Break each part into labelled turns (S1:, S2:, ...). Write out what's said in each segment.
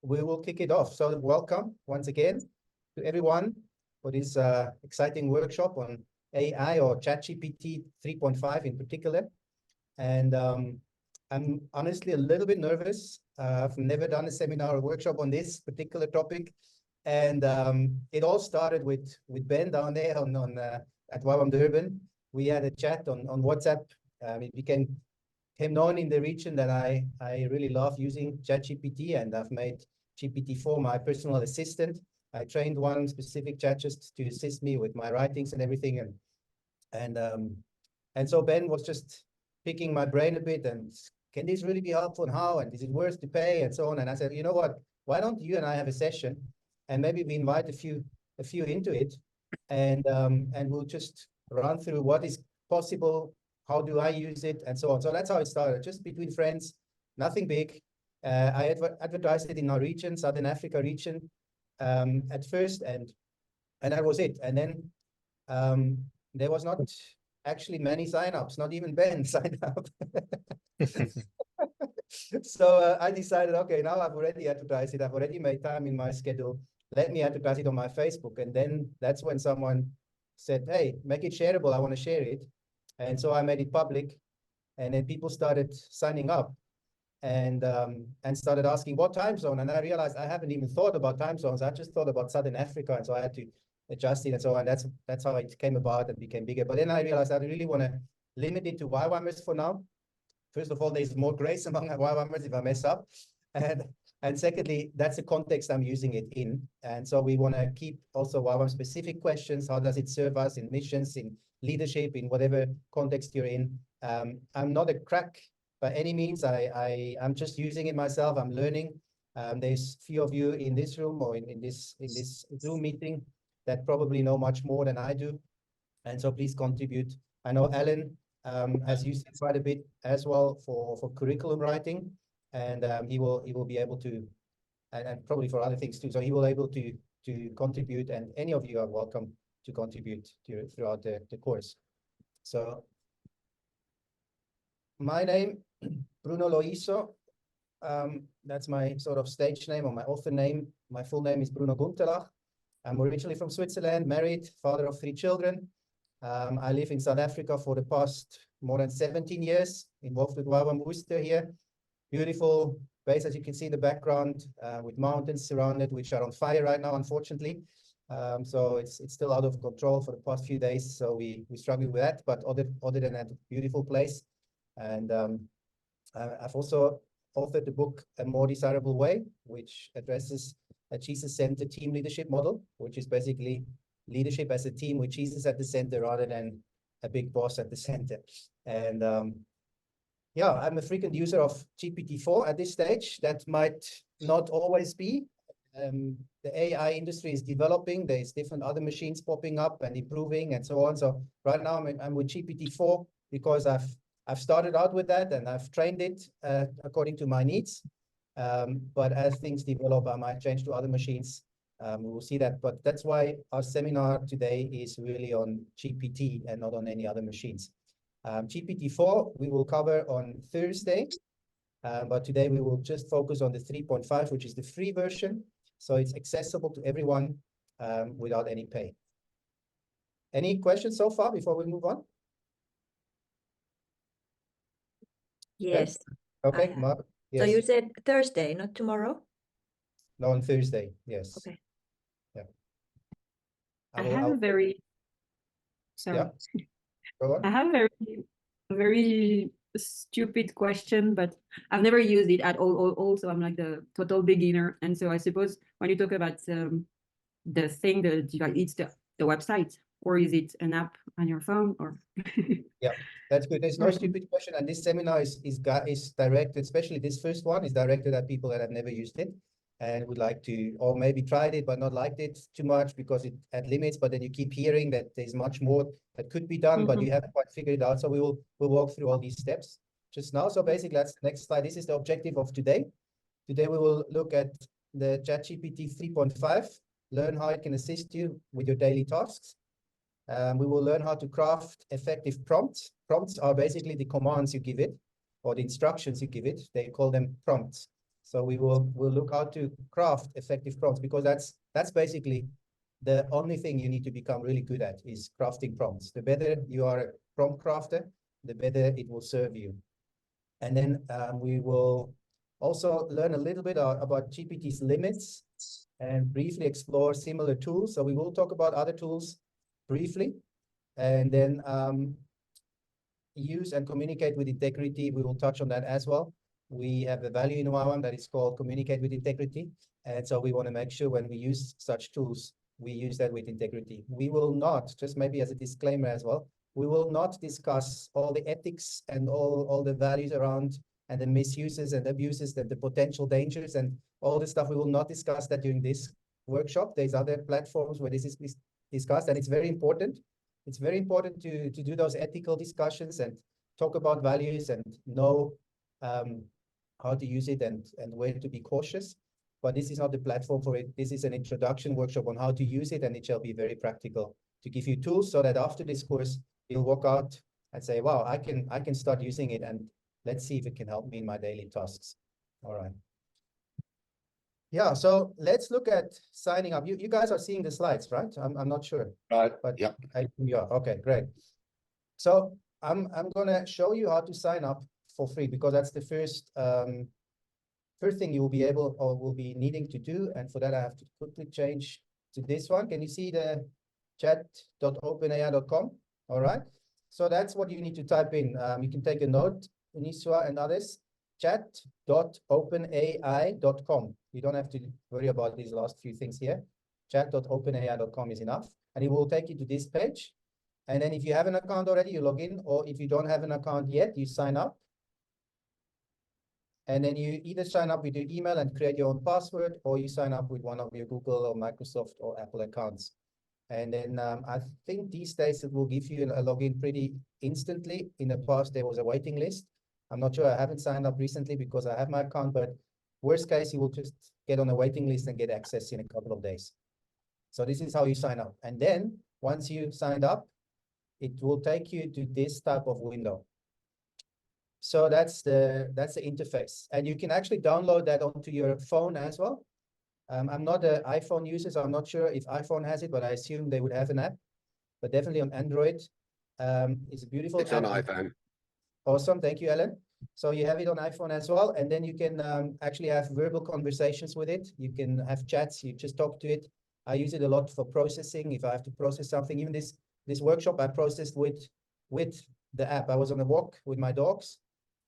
S1: we will kick it off. So welcome once again to everyone for this exciting workshop on AI or ChatGPT 3.5 in particular. And I'm honestly a little bit nervous. I've never done a seminar or workshop on this particular topic. And it all started with Ben down there at YWAM Durban. We had a chat on WhatsApp. It became known in the region that I really love using ChatGPT, and I've made GPT-4 my personal assistant. I trained one specific chat just to assist me with my writings and everything. And so Ben was just picking my brain a bit, and can this really be helpful, and how, and is it worth to pay, and so on. And I said, you know what, why don't you and I have a session, and maybe we invite a few into it, and we'll just run through what is possible, how do I use it, and so on. So that's how it started, just between friends, nothing big. I advertised it in our region, Southern Africa region, at first, and that was it. And then there was not actually many signups, not even Ben signed up. So I decided, okay, now I've already advertised it. I've already made time in my schedule. Let me advertise it on my Facebook. And then that's when someone said, hey, make it shareable. I want to share it. And so I made it public. And then people started signing up and started asking what time zone. And I realized I haven't even thought about time zones. I just thought about Southern Africa. And so I had to adjust it and so on. That's how it came about and became bigger. But then I realized I really want to limit it to YWAMers for now. First of all, there's more grace among YWAMers if I mess up. And secondly, that's the context I'm using it in. And so we want to keep also YWAM specific questions. How does it serve us in missions, in leadership, in whatever context you're in? I'm not a crack by any means. I'm just using it myself. I'm learning. There's few of you in this room or in this Zoom meeting that probably know much more than I do. And so please contribute. I know Alan has used it quite a bit as well for curriculum writing, and he will be able to, and probably for other things too. So he will be able to contribute, and any of you are welcome to contribute throughout the course. So my name, Bruno Loyiso. That's my sort of stage name or my author name. My full name is Bruno Guntelach. I'm originally from Switzerland, married, father of 3 children. I live in South Africa for the past more than 17 years, involved with YWAM Worcester here. Beautiful place, as you can see in the background, with mountains surrounded, which are on fire right now, unfortunately. So it's still out of control for the past few days. So we struggle with that, but other than that, beautiful place. And I've also authored the book A More Desirable Way, which addresses a Jesus-centered team leadership model, which is basically leadership as a team with Jesus at the center rather than a big boss at the center. And yeah, I'm a frequent user of GPT-4 at this stage. That might not always be. The AI industry is developing. There's different other machines popping up and improving and so on. So right now I'm with GPT-4 because I've started out with that and I've trained it according to my needs. But as things develop, I might change to other machines. We will see that, but that's why our seminar today is really on GPT and not on any other machines. GPT-4 we will cover on Thursday, but today we will just focus on the 3.5, which is the free version. So it's accessible to everyone without any pay. Any questions so far before we move on?
S2: Yes.
S1: Okay, Mark. Yes.
S2: So you said Thursday, not tomorrow?
S1: No, on Thursday, yes.
S2: Okay.
S1: Yeah.
S3: I have a very, sorry.
S1: Yeah. Go on.
S3: I have a very stupid question, but I've never used it at all. So I'm like the total beginner. And so I suppose when you talk about the thing, it's the website, or is it an app on your phone? Or
S1: yeah, that's good. There's no stupid question, and this seminar is directed, especially this first one is directed at people that have never used it and would like to, or maybe tried it but not liked it too much because it had limits. But then you keep hearing that there's much more that could be done, but you haven't quite figured it out. So we'll walk through all these steps just now. So basically, that's the next slide. This is the objective of today. Today we will look at the ChatGPT 3.5, learn how it can assist you with your daily tasks. We will learn how to craft effective prompts. Prompts are basically the commands you give it or the instructions you give it. They call them prompts. So we'll look how to craft effective prompts, because that's basically the only thing you need to become really good at, is crafting prompts. The better you are a prompt crafter, the better it will serve you. And then we will also learn a little bit about GPT's limits and briefly explore similar tools. So we will talk about other tools briefly, and then use and communicate with integrity. We will touch on that as well. We have a value in YWAM that is called communicate with integrity. And so we want to make sure when we use such tools, we use that with integrity. We will not, just maybe as a disclaimer as well, we will not discuss all the ethics and all the values around and the misuses and abuses and the potential dangers and all the stuff. We will not discuss that during this workshop. There's other platforms where this is discussed, and it's very important. It's very important to do those ethical discussions and talk about values and know how to use it and where to be cautious. But this is not the platform for it. This is an introduction workshop on how to use it, and it shall be very practical to give you tools so that after this course, you'll walk out and say, wow, I can start using it, and let's see if it can help me in my daily tasks. All right. Yeah, so let's look at signing up. You guys are seeing the slides, right? I'm not sure.
S4: Right.
S1: But
S4: yeah.
S1: Yeah, okay, great. So I'm gonna show you how to sign up for free, because that's the first thing you will be able or will be needing to do. And for that, I have to quickly change to this one. Can you see the chat.openai.com? All right. So that's what you need to type in. You can take a note, Uniswa and others, chat.openai.com. You don't have to worry about these last few things here. Chat.openai.com is enough. And it will take you to this page. And then if you have an account already, you log in, or if you don't have an account yet, you sign up. And then you either sign up with your email and create your own password, or you sign up with one of your Google or Microsoft or Apple accounts. And then I think these days it will give you a login pretty instantly. In the past, there was a waiting list. I'm not sure. I haven't signed up recently because I have my account, but worst case, you will just get on a waiting list and get access in a couple of days. So this is how you sign up. And then once you signed up, it will take you to this type of window. So that's the interface. And you can actually download that onto your phone as well. I'm not an iPhone user, so I'm not sure if iPhone has it, but I assume they would have an app. But definitely on Android. It's a beautiful
S4: It's on
S1: app.
S4: iPhone.
S1: Awesome. Thank you, Ellen. So you have it on iPhone as well. And then you can actually have verbal conversations with it. You can have chats. You just talk to it. I use it a lot for processing. If I have to process something, even this workshop I processed with the app. I was on a walk with my dogs,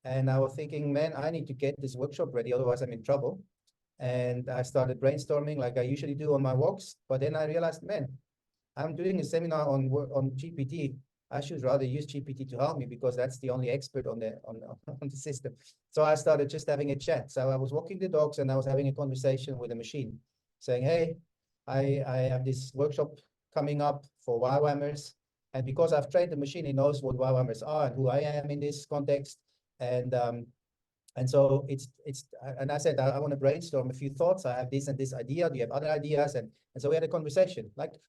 S1: and I was thinking, man, I need to get this workshop ready, otherwise I'm in trouble. And I started brainstorming like I usually do on my walks. But then I realized, man, I'm doing a seminar on GPT. I should rather use GPT to help me, because that's the only expert on the system. So I started just having a chat. So I was walking the dogs and I was having a conversation with the machine, saying, hey, I have this workshop coming up for YWAMers. And because I've trained the machine, it knows what YWAMers are and who I am in this context. And so and I said, I want to brainstorm a few thoughts. I have this and this idea. Do you have other ideas? And so we had a conversation like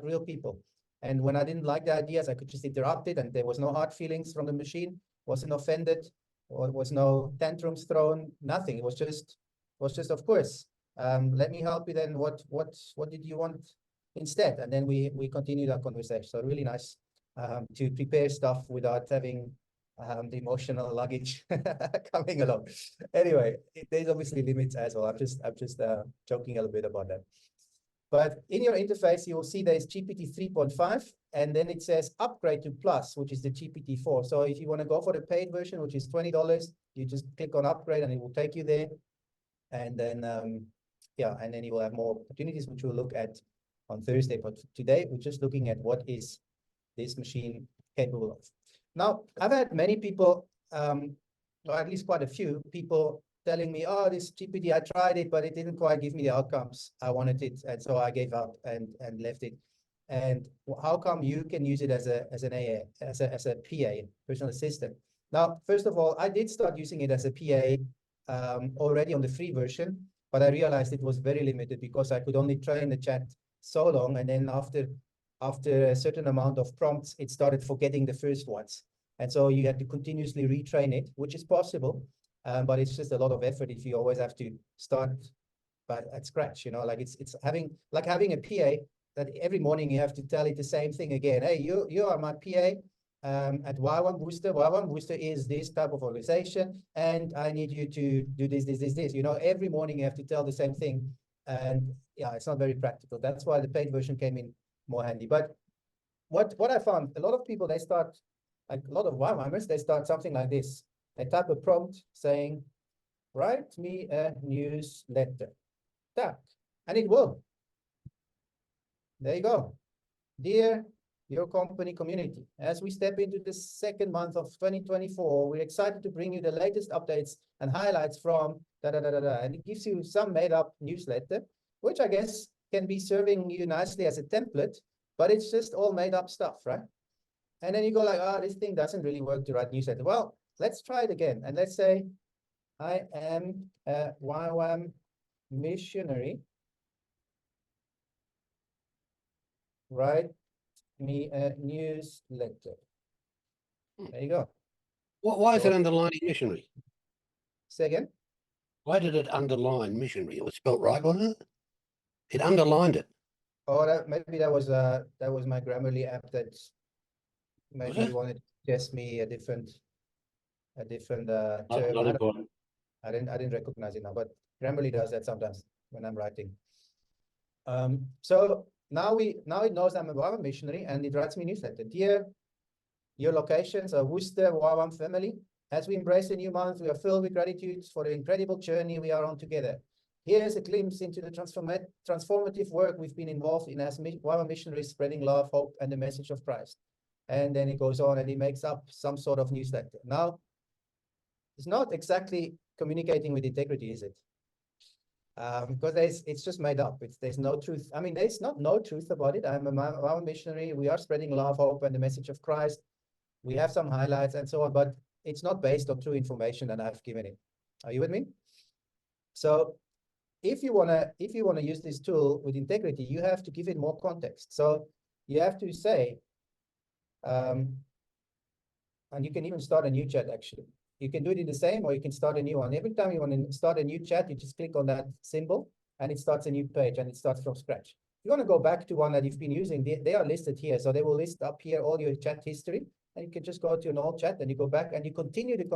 S1: real people. And when I didn't like the ideas, I could just interrupt it, and there was no hard feelings from the machine, wasn't offended, or was no tantrums thrown, nothing. It was just, of course, let me help you then. What did you want instead? And then we continued our conversation. So really nice to prepare stuff without having the emotional luggage coming along. Anyway, there's obviously limits as well. I'm just joking a little bit about that. But in your interface, you will see there's GPT 3.5, and then it says upgrade to Plus, which is the GPT 4. So if you want to go for the paid version, which is $20, you just click on upgrade and it will take you there. And then, yeah, and then you will have more opportunities, which we'll look at on Thursday. But today, we're just looking at what is this machine capable of. Now, I've had many people, or at least quite a few people, telling me, oh, this GPT, I tried it, but it didn't quite give me the outcomes I wanted it. And so I gave up and left it. And how come you can use it as a PA, personal assistant? Now, first of all, I did start using it as a PA already on the free version, but I realized it was very limited because I could only train the chat so long. And then after a certain amount of prompts, it started forgetting the first ones. And so you had to continuously retrain it, which is possible. but it's just a lot of effort if you always have to start at scratch, like it's like having a PA that every morning you have to tell it the same thing again. Hey, you are my PA at YWAM Booster. YWAM Booster is this type of organization, and I need you to do this. Every morning you have to tell the same thing, and yeah, it's not very practical. That's why the paid version came in more handy. But what I found, a lot of people, they start, like a lot of YWAMers, they start something like this. They type a prompt saying, write me a newsletter. That, and it will. There you go. Dear your company community, as we step into the second month of 2024, we're excited to bring you the latest updates and highlights from and it gives you some made up newsletter, which I guess can be serving you nicely as a template, but it's just all made up stuff, right? And then you go like, oh, this thing doesn't really work to write newsletter. Well, let's try it again. And let's say, I am a YWAM missionary. Write me a newsletter. There you go.
S4: Why is it underlining missionary?
S1: Say again?
S4: Why did it underline missionary? It was spelt right, wasn't it? It underlined it.
S1: Oh, maybe that was my Grammarly app that maybe wanted to suggest me a different term. I didn't recognize it now, but Grammarly does that sometimes when I'm writing. So now it knows I'm a YWAM missionary, and it writes me a newsletter. Dear your locations are Worcester YWAM family. As we embrace a new month, we are filled with gratitude for the incredible journey we are on together. Here's a glimpse into the transformative work we've been involved in as YWAM missionaries, spreading love, hope, and the message of Christ. And then it goes on and it makes up some sort of newsletter. Now, it's not exactly communicating with integrity, is it? Because it's just made up. There's no truth. I mean, there's no truth about it. I'm a YWAM missionary. We are spreading love, hope, and the message of Christ. We have some highlights and so on, but it's not based on true information that I've given it. Are you with me? So if you wanna use this tool with integrity, you have to give it more context. So you have to say, and you can even start a new chat actually. You can do it in the same, or you can start a new one. Every time you want to start a new chat, you just click on that symbol and it starts a new page and it starts from scratch. If you want to go back to one that you've been using, they are listed here. So they will list up here all your chat history, and you can just go to an old chat and you go back and you continue the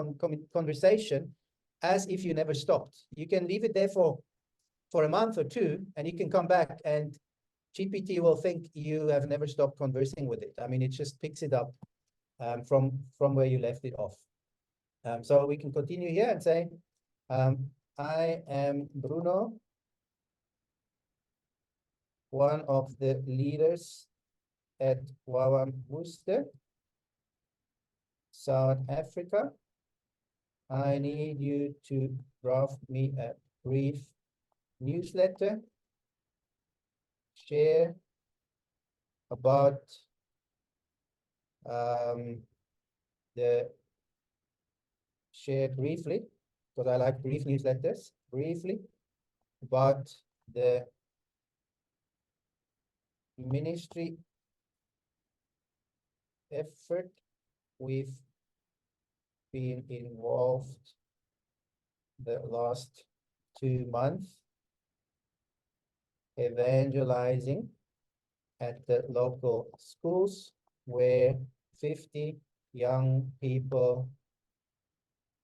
S1: conversation as if you never stopped. You can leave it there for a month or two, and you can come back and GPT will think you have never stopped conversing with it. I mean, it just picks it up from where you left it off. So we can continue here and say, I am Bruno, one of the leaders at YWAM Worcester, South Africa. I need you to draft me a brief newsletter, share about share briefly, because I like brief newsletters, briefly about the ministry effort we've been involved the last 2 months, evangelizing at the local schools where 50 young people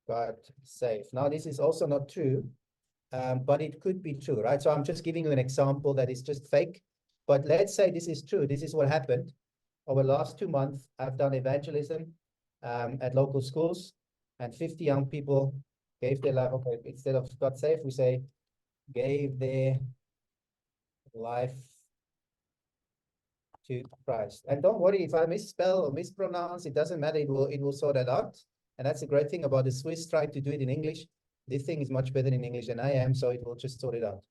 S1: got saved. Now, this is also not true, but it could be true, right? So I'm just giving you an example that is just fake, but let's say this is true. This is what happened. Over the last 2 months, I've done evangelism at local schools, and 50 young people gave their life. Okay, instead of got saved, we say gave their life to Christ. And don't worry if I misspell or mispronounce, it doesn't matter. It will sort that out. And that's a great thing about the Swiss trying to do it in English. This thing is much better in English than I am, so it will just sort it out.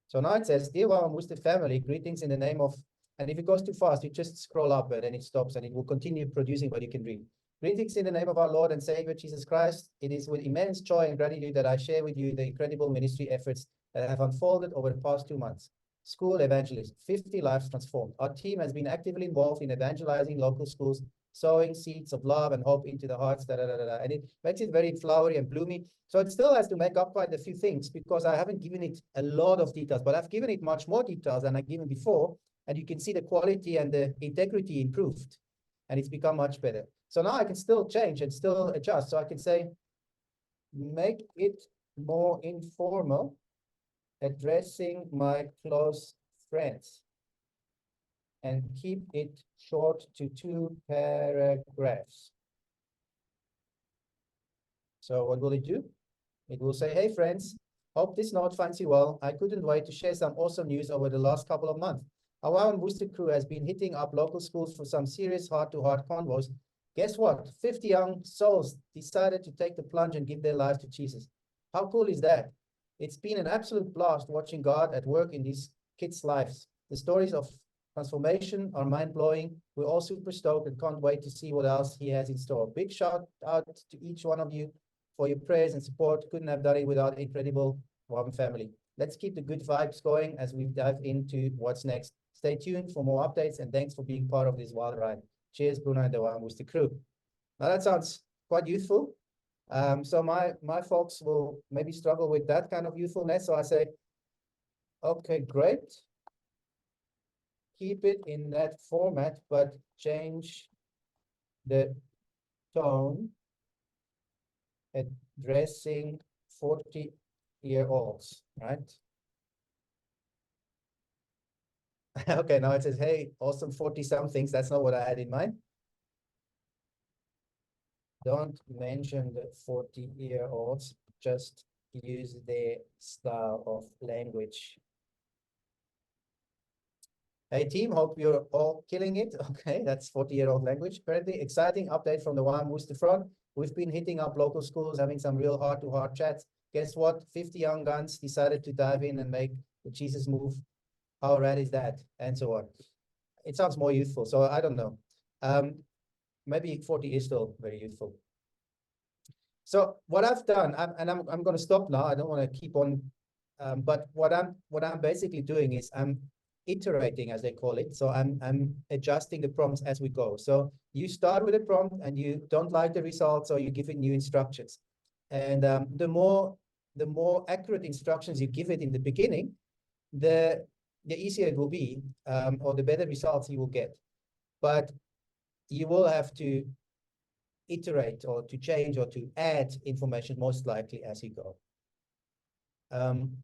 S1: So now it says, Dear YWAM Worcester family, greetings in the name of, and if it goes too fast, you just scroll up and then it stops and it will continue producing what you can read. Greetings in the name of our Lord and Savior, Jesus Christ. It is with immense joy and gratitude that I share with you the incredible ministry efforts that have unfolded over the past 2 months. School evangelism, 50 lives transformed. Our team has been actively involved in evangelizing local schools sowing seeds of love and hope into the hearts, and it makes it very flowery and bloomy. So it still has to make up quite a few things because I haven't given it a lot of details, but I've given it much more details than I've given before. And you can see the quality and the integrity improved, and it's become much better. So now I can still change and still adjust. So I can say, make it more informal, addressing my close friends, and keep it short to 2 paragraphs. So what will it do? It will say, hey friends, hope this note finds you well. I couldn't wait to share some awesome news over the last couple of months. Our YWAM booster crew has been hitting up local schools for some serious heart-to-heart convos. Guess what? 50 young souls decided to take the plunge and give their lives to Jesus. How cool is that? It's been an absolute blast watching God at work in these kids' lives. The stories of transformation are mind-blowing. We're all super stoked and can't wait to see what else he has in store. Big shout out to each one of you for your prayers and support. Couldn't have done it without the incredible YWAM family. Let's keep the good vibes going as we dive into what's next. Stay tuned for more updates, and thanks for being part of this wild ride. Cheers, Bruno and the YWAM Booster crew. Now that sounds quite youthful. So my folks will maybe struggle with that kind of youthfulness. So I say, okay, great. Keep it in that format, but change the tone, addressing 40-year-olds, right? Okay, now it says, hey, awesome 40-somethings. That's not what I had in mind. Don't mention the 40-year-olds, just use their style of language. Hey team, hope you're all killing it. Okay, that's 40-year-old language. Apparently, exciting update from the YWAM Booster front. We've been hitting up local schools, having some real heart-to-heart chats. Guess what? 50 young guns decided to dive in and make the Jesus move. How rad is that? And so on. It sounds more youthful, so I don't know. Maybe 40 is still very youthful. So what I've done, I'm going to stop now. I don't want to keep on, but what I'm basically doing is I'm iterating, as they call it. So I'm adjusting the prompts as we go. So you start with a prompt and you don't like the results, so you give it new instructions. And the more accurate instructions you give it in the beginning, the easier it will be, or the better results you will get. But you will have to iterate or to change or to add information most likely as you go.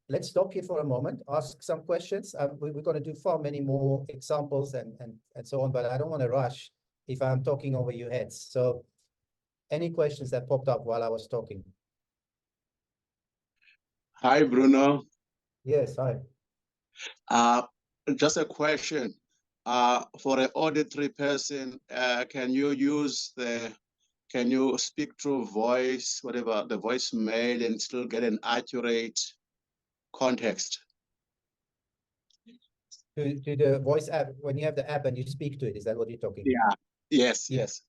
S1: Let's stop here for a moment, ask some questions. We're going to do far many more examples and so on, but I don't want to rush if I'm talking over your heads. So any questions that popped up while I was talking?
S5: Hi, Bruno.
S1: Yes, hi.
S5: Just a question. For an auditory person, can you speak through voice, whatever the voicemail, and still get an accurate context?
S1: To the voice app, when you have the app and you speak to it, is that what you're talking about?
S5: Yeah. Yes. Yes.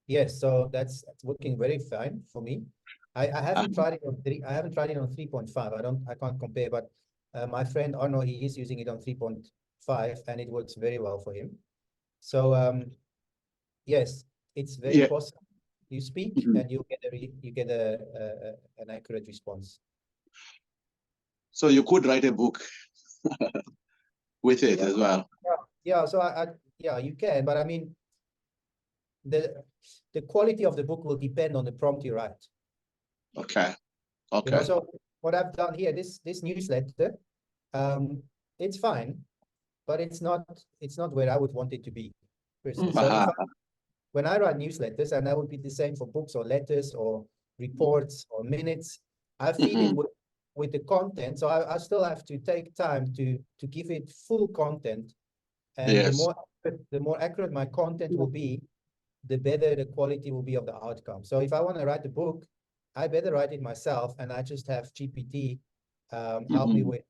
S1: Yes, so that's working very fine for me. I haven't tried it on 3.5. I can't compare, but my friend Arno, he is using it on 3.5 and it works very well for him. So yes, it's very possible. You speak and you get an accurate response.
S5: So you could write a book with it as well.
S1: Yeah, so yeah, you can, but I mean, the quality of the book will depend on the prompt you write.
S5: Okay. Okay.
S1: You know, so what I've done here, this newsletter, it's fine, but it's not where I would want it to be. So when I write newsletters, and that would be the same for books or letters or reports or minutes, I feed it with the content. So I still have to take time to give it full content. And the more accurate my content will be, the better the quality will be of the outcome. So if I want to write a book, I better write it myself, and I just have GPT help me with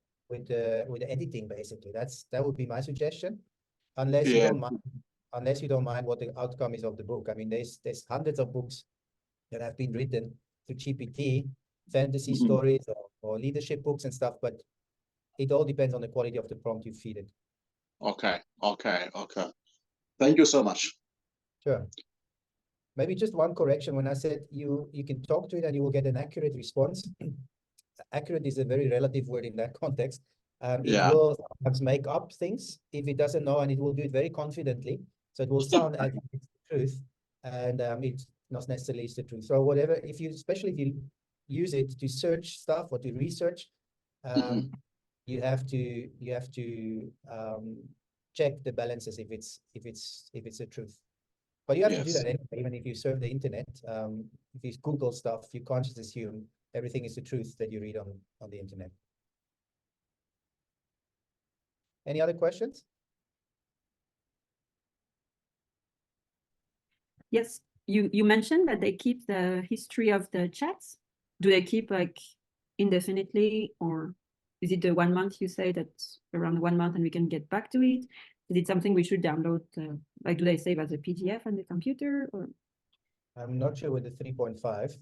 S1: the editing. Basically, that would be my suggestion, unless you don't mind what the outcome is of the book. I mean, there's hundreds of books that have been written through GPT, fantasy stories or leadership books and stuff, but it all depends on the quality of the prompt you feed it.
S5: Okay. Thank you so much.
S1: Sure. maybe just one correction. When I said you can talk to it and you will get an accurate response. Accurate is a very relative word in that context. It
S5: Yeah.
S1: will sometimes make up things if it doesn't know, and it will do it very confidently. So it will sound as if it's the truth, and it's not necessarily is the truth. So whatever, especially if you use it to search stuff or to research, you have to check the balances if it's the truth. But you have to do
S5: Yes.
S1: that anyway, even if you surf the internet. If you Google stuff, you can't just assume everything is the truth that you read on the internet. Any other questions?
S3: Yes, you mentioned that they keep the history of the chats. Do they keep like indefinitely, or is it the 1 month you say that's around 1 month and we can get back to it? Is it something we should download? Like, do they save as a PDF on the computer, or?
S1: I'm not sure with the 3.5.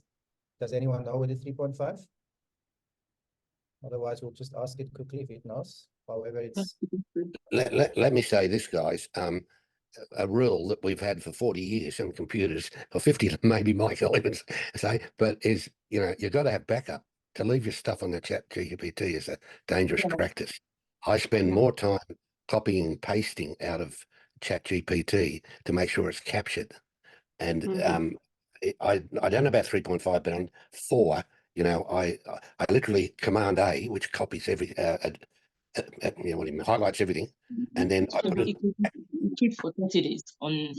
S1: Does anyone know with the 3.5? Otherwise, we'll just ask it quickly if it knows. However, it's
S4: Let me say this, guys. A rule that we've had for 40 years on computers, or 50, maybe Mike will even say, but is, you've got to have backup. To leave your stuff on the chat GPT is a dangerous practice. I spend more time copying and pasting out of chat GPT to make sure it's captured. And I don't know about 3.5, but on 4, I literally Command A, which copies every, highlights everything, and then I put it.
S6: Keep for 30 days on.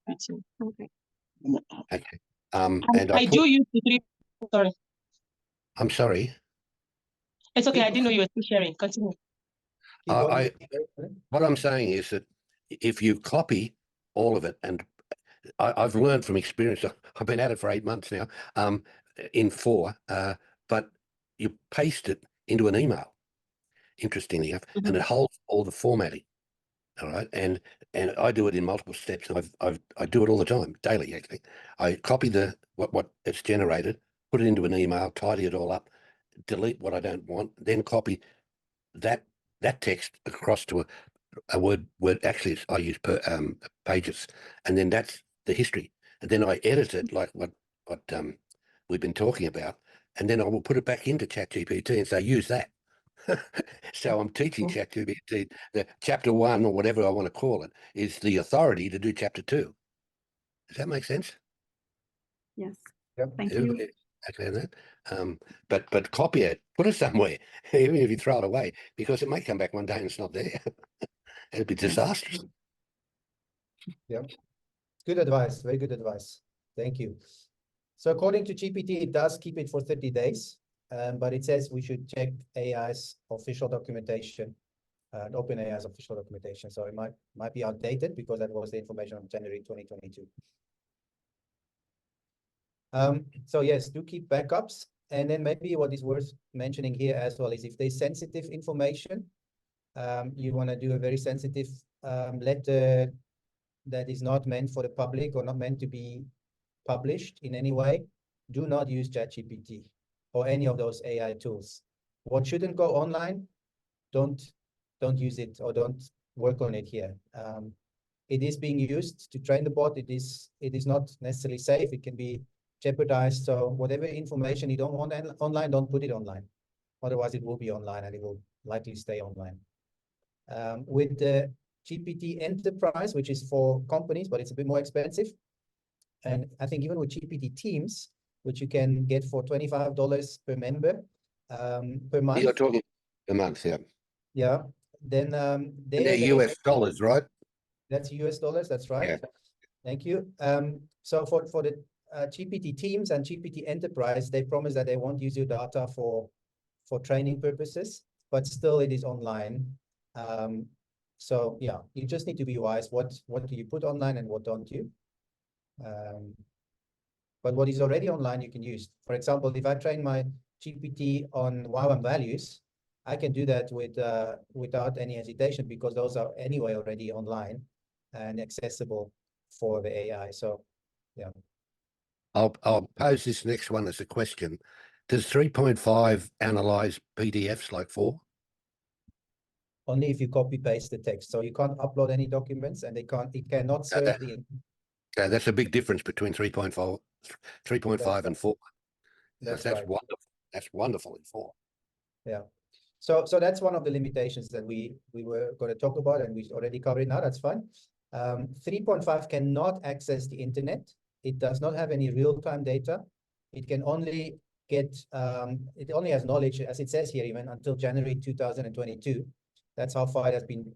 S3: Okay.
S4: Okay. And
S6: I do use the 3. Sorry.
S4: I'm sorry.
S6: It's okay. I didn't know you were still sharing. Continue.
S4: What I'm saying is that if you copy all of it, and I've learned from experience, I've been at it for 8 months now, in 4, but you paste it into an email, interestingly enough, and it holds all the formatting. All right, and I do it in multiple steps. I do it all the time, daily actually. I copy what it's generated, put it into an email, tidy it all up, delete what I don't want, then copy that text across to a word. Actually, I use pages, and then that's the history. And then I edit it like what we've been talking about, and then I will put it back into ChatGPT and say use that. So I'm teaching ChatGPT that chapter 1, or whatever I want to call it, is the authority to do chapter 2. Does that make sense?
S3: Yes.
S1: Yep.
S3: Thank you.
S4: Exactly that. But copy it, put it somewhere, even if you throw it away, because it may come back one day and it's not there. It'd be disastrous.
S1: Yeah. Good advice. Very good advice. Thank you. So according to GPT, it does keep it for 30 days, but it says we should check AI's official documentation, OpenAI's official documentation. So it might be outdated because that was the information of January 2022. So yes, do keep backups. And then maybe what is worth mentioning here as well is if there's sensitive information, you want to do a very sensitive letter that is not meant for the public or not meant to be published in any way, do not use ChatGPT or any of those AI tools. What shouldn't go online, don't use it or don't work on it here. It is being used to train the bot. It is not necessarily safe. It can be jeopardized. So whatever information you don't want online, don't put it online. Otherwise, it will be online and it will likely stay online. With the GPT Enterprise, which is for companies, but it's a bit more expensive. And I think even with GPT Teams, which you can get for $25 per member per month.
S4: You're talking a month, yeah.
S1: Yeah. Then
S4: they're US dollars, right?
S1: That's US dollars. That's right.
S4: Yeah.
S1: Thank you. So for the GPT Teams and GPT Enterprise, they promise that they won't use your data for training purposes, but still it is online. So yeah, you just need to be wise. What do you put online and what don't you? But what is already online, you can use. For example, if I train my GPT on YWAM values, I can do that without any hesitation because those are anyway already online and accessible for the AI. So, yeah.
S4: I'll pose this next one as a question. Does 3.5 analyze PDFs like 4?
S1: Only if you copy paste the text. So you can't upload any documents, and it cannot serve the.
S4: Okay, that's a big difference between 3.4, 3.5 and 4.
S1: That's
S4: That's
S1: right.
S4: wonderful. That's wonderful in 4.
S1: So that's one of the limitations that we were going to talk about, and we already covered it now. That's fine. 3.5 cannot access the internet. It does not have any real-time data. It can only get, it only has knowledge, as it says here, even until January 2022. That's how far it has been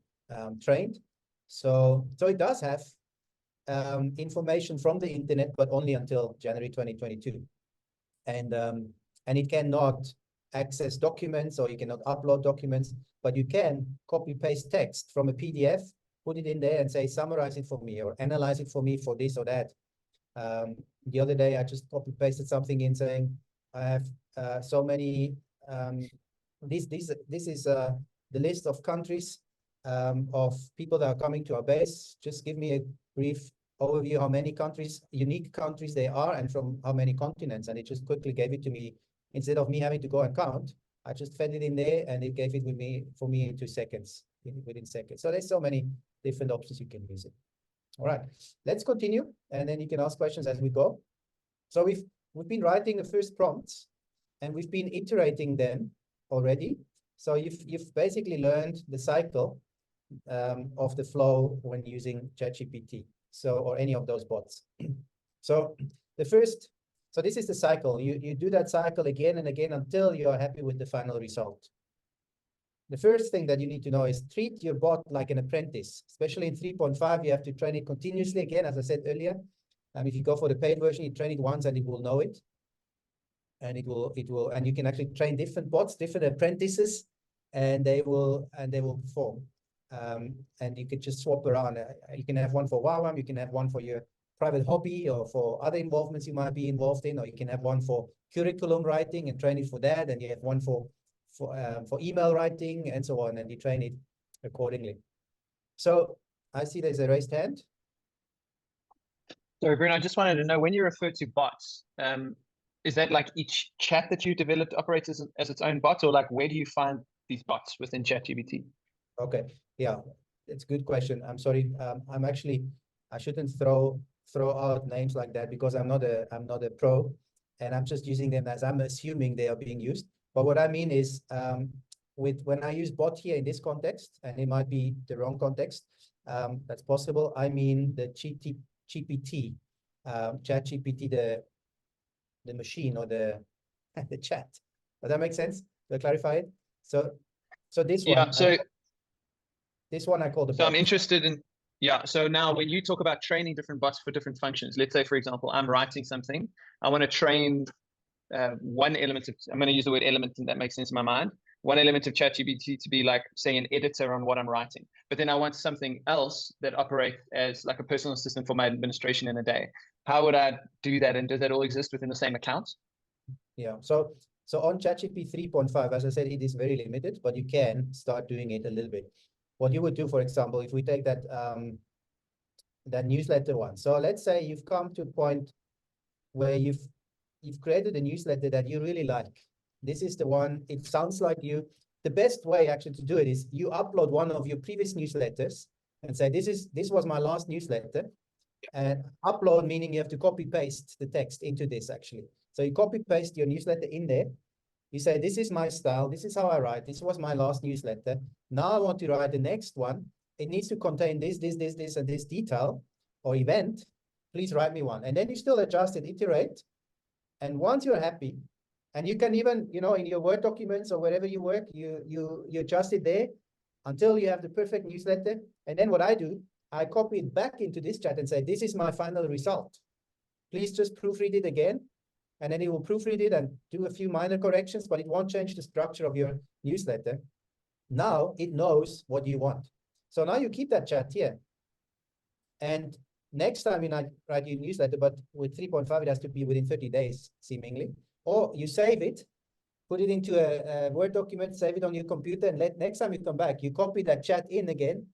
S1: trained. So it does have information from the internet, but only until January 2022. And it cannot access documents, or you cannot upload documents, but you can copy paste text from a PDF, put it in there and say, summarize it for me or analyze it for me for this or that. The other day, I just copy pasted something in saying, I have so many, this is the list of countries of people that are coming to our base. Just give me a brief overview how many countries, unique countries they are, and from how many continents. And it just quickly gave it to me. Instead of me having to go and count, I just fed it in there and it gave it for me in 2 seconds, within seconds. So there's so many different options you can use it. All right, let's continue, and then you can ask questions as we go. So we've been writing the first prompts, and we've been iterating them already. So you've basically learned the cycle of the flow when using ChatGPT, or any of those bots. So this is the cycle. You do that cycle again and again until you are happy with the final result. The first thing that you need to know is treat your bot like an apprentice. Especially in 3.5, you have to train it continuously again, as I said earlier. If you go for the paid version, you train it once and it will know it. And and you can actually train different bots, different apprentices, and they will perform. And you can just swap around. You can have one for YWAM, you can have one for your private hobby or for other involvements you might be involved in, or you can have one for curriculum writing and train it for that, and you have one for email writing and so on, and you train it accordingly. So I see there's a raised hand.
S7: Sorry, Bruno, I just wanted to know, when you refer to bots, is that like each chat that you developed operates as its own bot, or like where do you find these bots within ChatGPT?
S1: Okay, yeah, it's a good question. I'm sorry, I shouldn't throw out names like that, because I'm not a pro, and I'm just using them as I'm assuming they are being used. But what I mean is, when I use bot here in this context, and it might be the wrong context, that's possible. I mean the GPT, ChatGPT, the machine, or the chat. Does that make sense? To clarify it. So this one.
S7: Yeah.
S1: This one I call the bot.
S7: I'm interested in. Yeah. So now when you talk about training different bots for different functions, let's say, for example, I'm writing something. I want to train one element of, I'm going to use the word element, and that makes sense in my mind. One element of ChatGPT to be like, say, an editor on what I'm writing. But then I want something else that operates as like a personal assistant for my administration in a day. How would I do that? And does that all exist within the same account?
S1: Yeah. So on ChatGPT 3.5, as I said, it is very limited, but you can start doing it a little bit. What you would do, for example, if we take that newsletter one. So let's say you've come to a point where you've created a newsletter that you really like. This is the one, it sounds like you. The best way actually to do it is you upload one of your previous newsletters and say, this was my last newsletter. And upload, meaning you have to copy paste the text into this actually. So you copy paste your newsletter in there. You say, this is my style. This is how I write. This was my last newsletter. Now I want to write the next one. It needs to contain this, and this detail or event. Please write me one. And then you still adjust and iterate. And once you're happy, and you can even, in your Word documents or wherever you work, you adjust it there until you have the perfect newsletter. And then what I do, I copy it back into this chat and say, this is my final result. Please just proofread it again. And then it will proofread it and do a few minor corrections, but it won't change the structure of your newsletter. Now it knows what you want. So now you keep that chat here. And next time you write your newsletter, but with 3.5, it has to be within 30 days, seemingly. Or you save it, put it into a Word document, save it on your computer, and next time you come back, you copy that chat in again,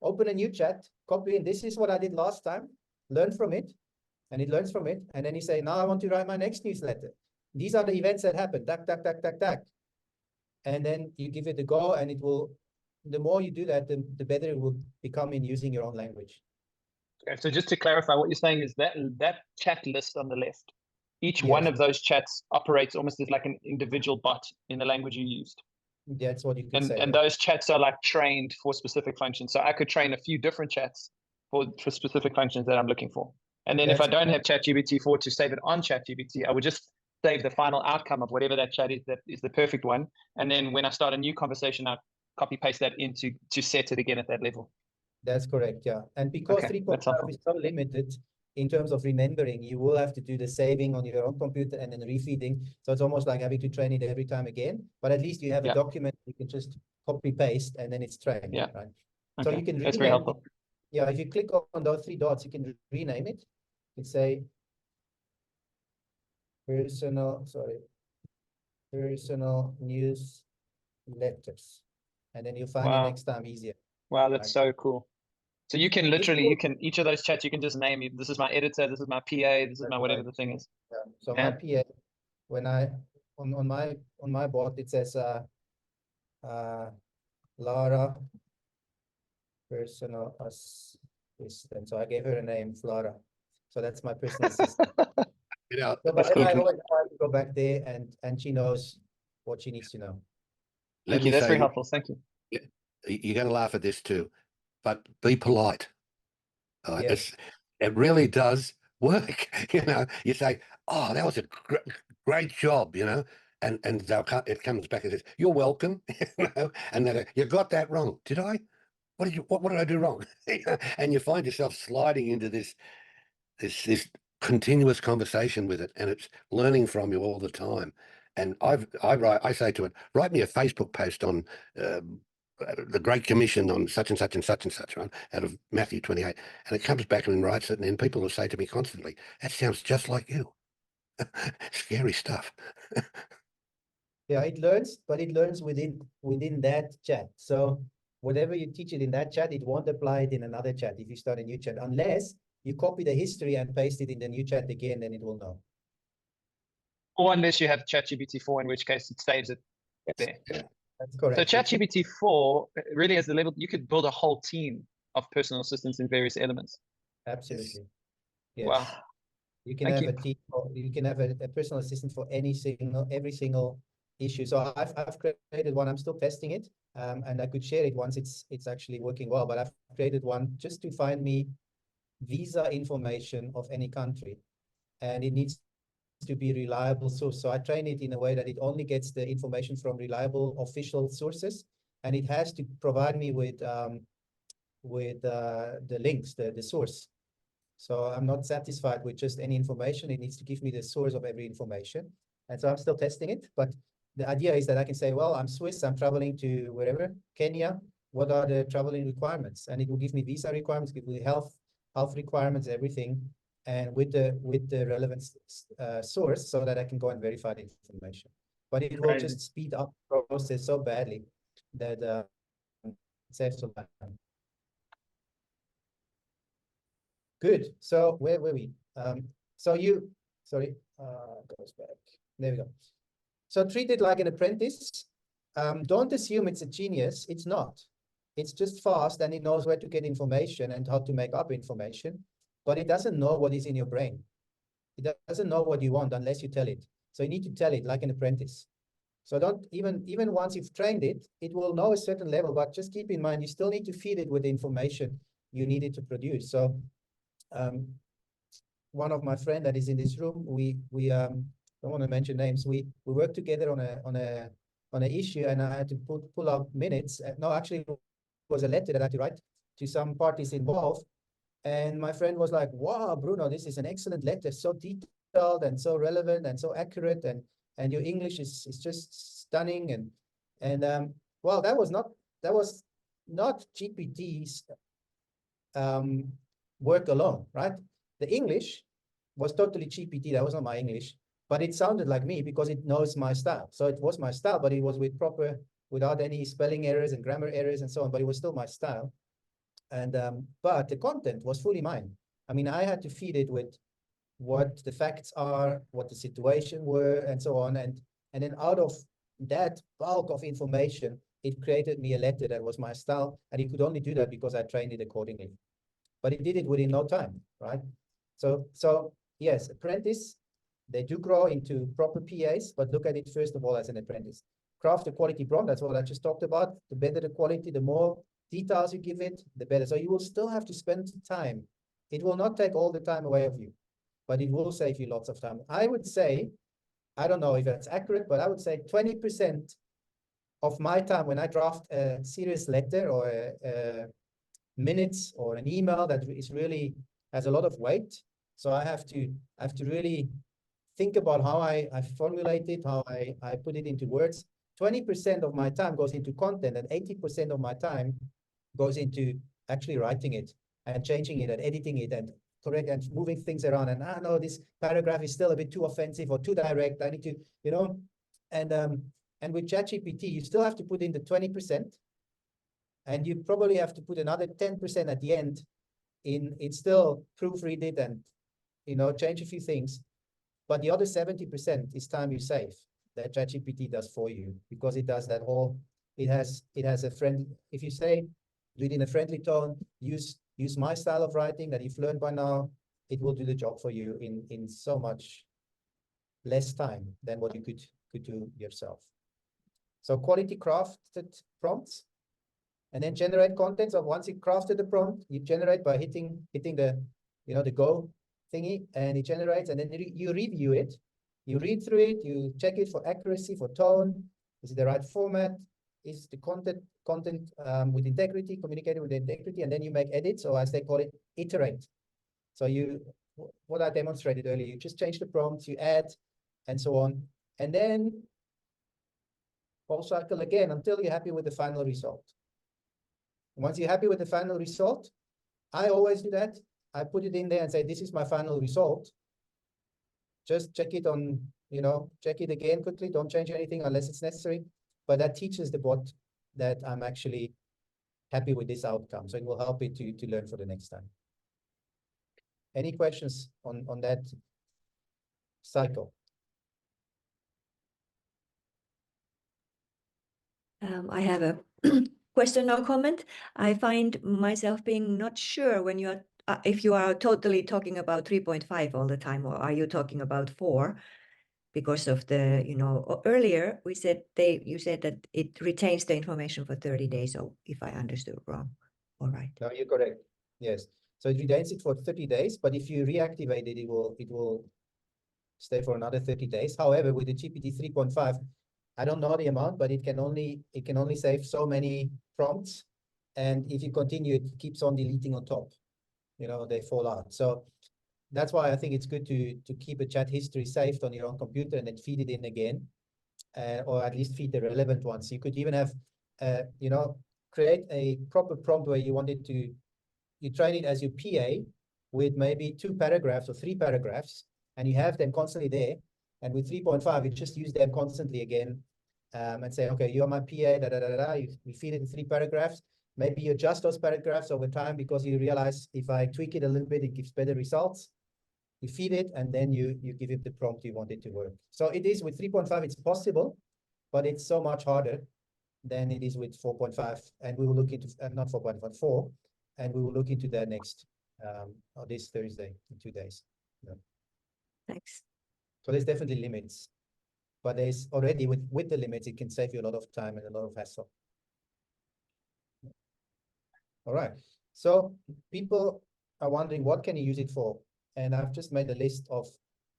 S1: open a new chat, copy in. This is what I did last time, learn from it. And it learns from it. And then you say, now I want to write my next newsletter. These are the events that happen, tack, tack, tack, tack, tack. And then you give it a go, and it will, the more you do that, the better it will become in using your own language.
S7: Okay, so just to clarify, what you're saying is that that chat list on the left, each one
S1: Yes.
S7: of those chats operates almost as like an individual bot in the language you used.
S1: That's what you could say.
S7: And
S1: yeah.
S7: those chats are like trained for specific functions. So I could train a few different chats for specific functions that I'm looking for. And then if I
S1: That's
S7: don't have ChatGPT 4 to save it on ChatGPT, I would just save the final outcome of whatever that chat is that is the perfect one. And then when I start a new conversation, I copy paste that into to set it again at that level.
S1: That's correct, yeah. And because
S7: Okay,
S1: 3.5
S7: that's helpful.
S1: is so limited in terms of remembering, you will have to do the saving on your own computer and then refeeding. So it's almost like having to train it every time again. But at least you have
S7: Yeah.
S1: a document you can just copy paste and then it's trained,
S7: Yeah.
S1: right? So
S7: Okay,
S1: you can
S7: that's very
S1: rename
S7: helpful.
S1: Yeah, if you click on those 3 dots, you can rename it. You can say personal news letters. And then you'll find it
S7: Wow.
S1: next time easier.
S7: Wow, that's
S1: Right.
S7: so cool. So you can literally, you can, each of those chats, you can just name it. This is my editor, this is my PA, this is my
S1: That's
S7: whatever
S1: right.
S7: the thing is.
S1: Yeah. So
S7: And-
S1: my PA, when I on my board it says Lara personal assistant. So I gave her a name, Lara. So that's my personal assistant.
S4: You know,
S1: So, but
S4: that's
S1: then
S4: cool.
S1: I always try to go back there and she knows what she needs to know.
S4: Let
S7: Thank
S4: me
S7: you, that's
S4: say,
S7: very helpful, thank you.
S4: you're going to laugh at this too, but be polite.
S1: Yes.
S4: It really does work. You know, you say, "Oh, that was a great job," you know, and it comes back and says, "You're welcome," you know, and then you got that wrong. Did I? What did I do wrong? And you find yourself sliding into this continuous conversation with it, and it's learning from you all the time. And I say to it, write me a Facebook post on the Great Commission on such and such and such and such, right, out of Matthew 28, and it comes back and writes it, and then people will say to me constantly, "That sounds just like you." Scary stuff.
S1: Yeah, it learns, but it learns within that chat. So whatever you teach it in that chat, it won't apply it in another chat if you start a new chat, unless you copy the history and paste it in the new chat again, then it will know.
S7: Or unless you have ChatGPT 4, in which case it saves it there.
S1: That's correct.
S7: So
S1: It should-
S7: ChatGPT 4 really has the level, you could build a whole team of personal assistants in various elements.
S1: Absolutely. Yes.
S7: Wow.
S1: You can
S7: Thank
S1: have
S7: you.
S1: a team, you can have a personal assistant for every single issue. So I've created one. I'm still testing it, and I could share it once it's actually working well. But I've created one just to find me visa information of any country, and it needs to be reliable source. So I train it in a way that it only gets the information from reliable official sources, and it has to provide me with the links, the source. So I'm not satisfied with just any information. It needs to give me the source of every information. And so I'm still testing it. But the idea is that I can say, well, I'm Swiss, I'm traveling to wherever, Kenya. What are the traveling requirements? And it will give me visa requirements, give me health requirements, everything, and with the relevant source, so that I can go and verify the information. But it will
S7: Crazy.
S1: just speed up the process so badly that it saves so much time. Good. So where were we? Goes back. There we go. So treat it like an apprentice. Don't assume it's a genius. It's not. It's just fast and it knows where to get information and how to make up information, but it doesn't know what is in your brain. It doesn't know what you want unless you tell it. So you need to tell it like an apprentice. So don't even once you've trained it, it will know a certain level, but just keep in mind, you still need to feed it with the information you need it to produce. So one of my friend that is in this room, we don't want to mention names. We worked together on an issue, and I had to pull out minutes. No, actually, it was a letter that I had to write to some parties involved. And my friend was like, "Wow, Bruno, this is an excellent letter, so detailed and so relevant and so accurate, and your English is just stunning." And well, that was not GPT's work alone, right? The English was totally GPT. That was not my English, but it sounded like me because it knows my style. So it was my style, but it was without any spelling errors and grammar errors and so on, but it was still my style. And but the content was fully mine. I mean, I had to feed it with what the facts are, what the situation were, and so on. And then out of that bulk of information, it created me a letter that was my style. And it could only do that because I trained it accordingly. but he did it within no time, right? So yes, apprentice, they do grow into proper PAs, but look at it first of all as an apprentice. Craft a quality prompt, that's what I just talked about. The better the quality, the more details you give it, the better. So you will still have to spend time. It will not take all the time away of you, but it will save you lots of time. I would say, I don't know if that's accurate, but I would say 20% of my time when I draft a serious letter or a minutes or an email that is really has a lot of weight. So I have to really think about how I formulate it, how I put it into words. 20% of my time goes into content and 80% of my time goes into actually writing it and changing it and editing it and correct and moving things around. And I know this paragraph is still a bit too offensive or too direct. I need to, you know, and with ChatGPT, you still have to put in the 20%. And you probably have to put another 10% at the end in still proofread it and, you know, change a few things. But the other 70% is time you save that ChatGPT does for you, because it does that whole, it has a friend, if you say, do it in a friendly tone, use my style of writing that you've learned by now, it will do the job for you in so much less time than what you could do yourself. So quality crafted prompts, and then generate content. So once you crafted the prompt, you generate by hitting the, you know, the go thingy, and it generates, and then you review it, you read through it, you check it for accuracy, for tone, is it the right format, is the content with integrity, communicated with integrity, and then you make edits, or as they call it, iterate. So what I demonstrated earlier, you just change the prompts, you add, and so on, and then full cycle again until you're happy with the final result. Once you're happy with the final result, I always do that. I put it in there and say, this is my final result. Just check it on, you know, check it again quickly. Don't change anything unless it's necessary. But that teaches the bot that I'm actually happy with this outcome. So it will help it to learn for the next time. Any questions on that cycle?
S2: I have a question or comment. I find myself being not sure when you're if you are totally talking about 3.5 all the time, or are you talking about 4? Because of the, you know, earlier we said you said that it retains the information for 30 days. So if I understood wrong, all right.
S1: No, you're correct. Yes. So it retains it for 30 days, but if you reactivate it, it will stay for another 30 days. However, with the GPT 3.5, I don't know the amount, but it can only save so many prompts. And if you continue, it keeps on deleting on top. You know, they fall out. So that's why I think it's good to keep a chat history saved on your own computer and then feed it in again, or at least feed the relevant ones. You could even have, you know, create a proper prompt where you wanted to, you train it as your PA with maybe 2 paragraphs or 3 paragraphs, and you have them constantly there. And with 3.5, you just use them constantly again, and say, okay, you're my PA, you feed it in 3 paragraphs. Maybe you adjust those paragraphs over time because you realize if I tweak it a little bit, it gives better results. You feed it, and then you give it the prompt you want it to work. So it is with 3.5, it's possible, but it's so much harder than it is with 4.5. And we will look into, not 4.5, 4, and we will look into that next, on this Thursday, in 2 days. Yeah.
S2: Thanks.
S1: So there's definitely limits, but there's already with the limits, it can save you a lot of time and a lot of hassle. All right. So people are wondering, what can you use it for? And I've just made a list of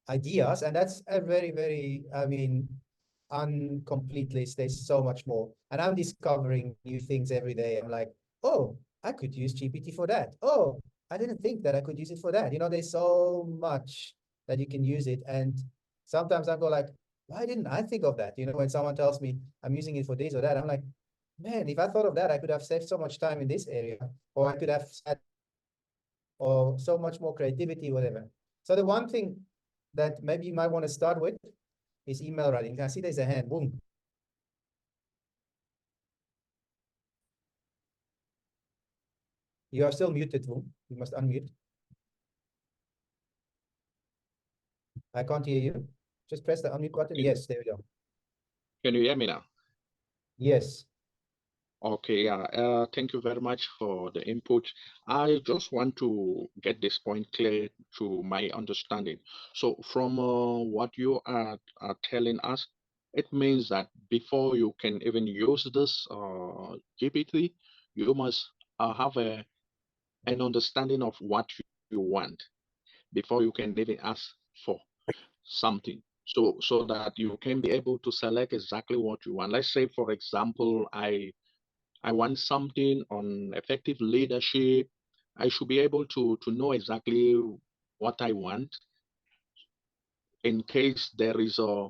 S1: ideas, and that's a very, very, I mean, incomplete list. There's so much more. And I'm discovering new things every day. I'm like, oh, I could use GPT for that. Oh, I didn't think that I could use it for that. You know, there's so much that you can use it. And sometimes I go like, why didn't I think of that? You know, when someone tells me I'm using it for this or that, I'm like, man, if I thought of that, I could have saved so much time in this area, or I could have had, or so much more creativity, whatever. So the one thing that maybe you might want to start with is email writing. I see there's a hand, boom. You are still muted, boom. You must unmute. I can't hear you. Just press the unmute button. Yes, there we go.
S8: Can you hear me now?
S1: Yes.
S8: Okay, yeah. Thank you very much for the input. I just want to get this point clear to my understanding. So from what you are telling us, it means that before you can even use this GPT, you must have an understanding of what you want before you can even ask for something. So that you can be able to select exactly what you want. Let's say, for example, I want something on effective leadership. I should be able to know exactly what I want in case there is a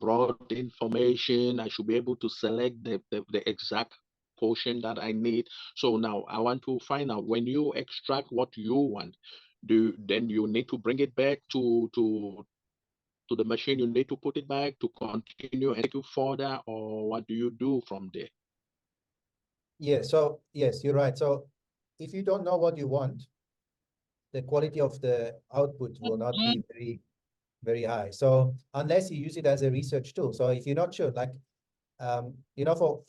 S8: broad information. I should be able to select the exact portion that I need. So now I want to find out, when you extract what you want, then you need to bring it back to the machine. You need to put it back to continue and take you further, or what do you do from there?
S1: Yeah, so yes, you're right. So if you don't know what you want, the quality of the output will not be very high. So unless you use it as a research tool. So if you're not sure, like, you know,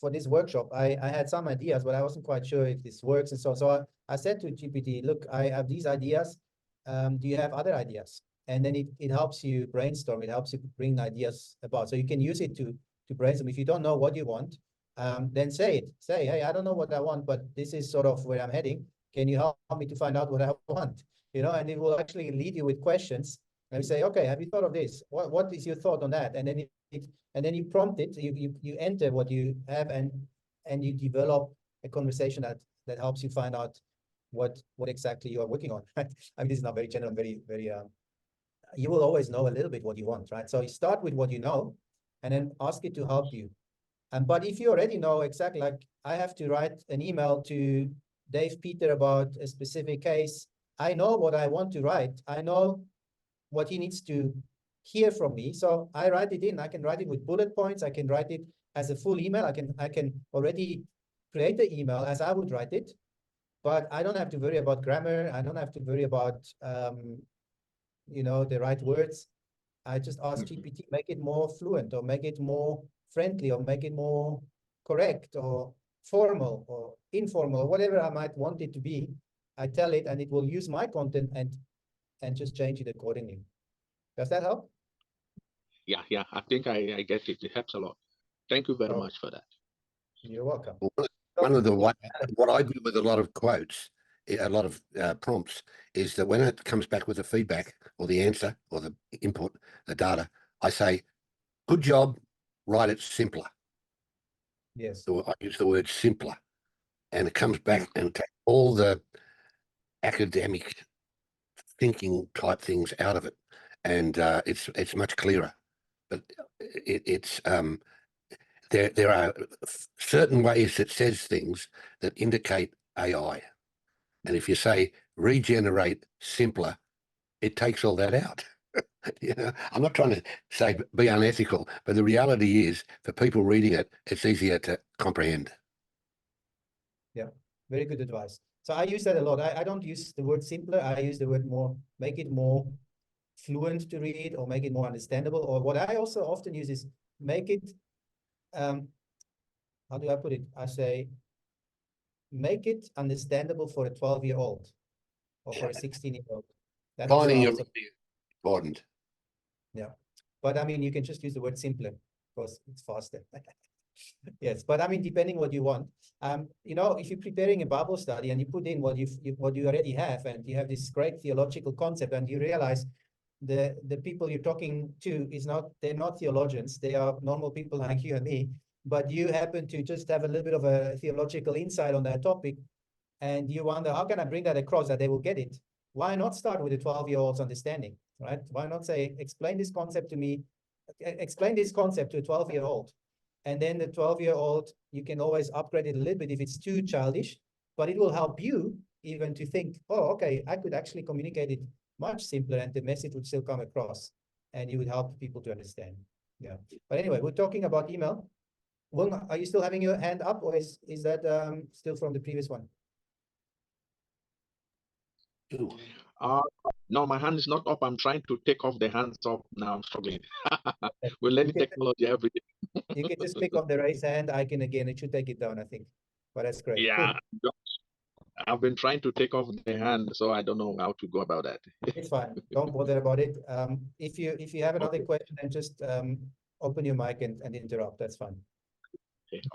S1: for this workshop, I had some ideas, but I wasn't quite sure if this works. And so I said to GPT, look, I have these ideas. Do you have other ideas? And then it helps you brainstorm. It helps you bring ideas about. So you can use it to brainstorm. If you don't know what you want, then say it. Say, hey, I don't know what I want, but this is sort of where I'm heading. Can you help me to find out what I want? You know, and it will actually lead you with questions. And we say, okay, have you thought of this? What is your thought on that? And then you prompt it. You enter what you have, and you develop a conversation that helps you find out what exactly you are working on. Right? I mean, this is not very general, very you will always know a little bit what you want, right? So you start with what you know, and then ask it to help you. But if you already know exactly, like I have to write an email to Dave Peter about a specific case, I know what I want to write. I know what he needs to hear from me. So I write it in. I can write it with bullet points. I can write it as a full email. I can already create the email as I would write it, but I don't have to worry about grammar. I don't have to worry about you know, the right words. I just ask GPT, make it more fluent, or make it more friendly, or make it more correct, or formal, or informal, or whatever I might want it to be. I tell it, and it will use my content and just change it accordingly. Does that help?
S8: Yeah, I think I get it. It helps a lot. Thank you very
S1: Oh,
S8: much for that.
S1: you're welcome.
S4: One of the what I do with a lot of quotes, a lot of prompts, is that when it comes back with the feedback or the answer or the input, the data, I say, good job, write it simpler.
S1: Yes.
S4: So I use the word simpler, and it comes back and takes all the academic thinking type things out of it, and it's much clearer. But there are certain ways it says things that indicate AI, and if you say regenerate simpler, it takes all that out. You know, I'm not trying to say be unethical, but the reality is, for people reading it, it's easier to comprehend.
S1: Yeah, very good advice. So I use that a lot. I don't use the word simpler. I use the word more, make it more fluent to read, or make it more understandable. Or what I also often use is make it, how do I put it? I say, make it understandable for a 12-year-old or for a 16-year-old. That's
S4: Finding your
S1: also
S4: important.
S1: Yeah, but I mean, you can just use the word simpler because it's faster. Yes, but I mean, depending what you want. You know, if you're preparing a Bible study and you put in what you already have, and you have this great theological concept, and you realize the people you're talking to they're not theologians, they are normal people like you and me, but you happen to just have a little bit of a theological insight on that topic, and you wonder, how can I bring that across that they will get it? Why not start with a 12-year-old's understanding, right? Why not say, explain this concept to me, explain this concept to a 12-year-old. And then the 12-year-old, you can always upgrade it a little bit if it's too childish, but it will help you even to think, oh, okay, I could actually communicate it much simpler, and the message would still come across, and you would help people to understand. Yeah. But anyway, we're talking about email. Well, are you still having your hand up, or is that still from the previous one?
S8: No, my hand is not up. I'm trying to take off the hands up now. I'm struggling. We're learning technology every day.
S1: You can just click on the raise hand icon again. It should take it down, I think. But that's great.
S8: Yeah,
S1: Cool.
S8: I've been trying to take off the hand, so I don't know how to go about that.
S1: It's fine. Don't bother about it. If you have another
S8: Okay.
S1: question, then just open your mic and interrupt. That's fine.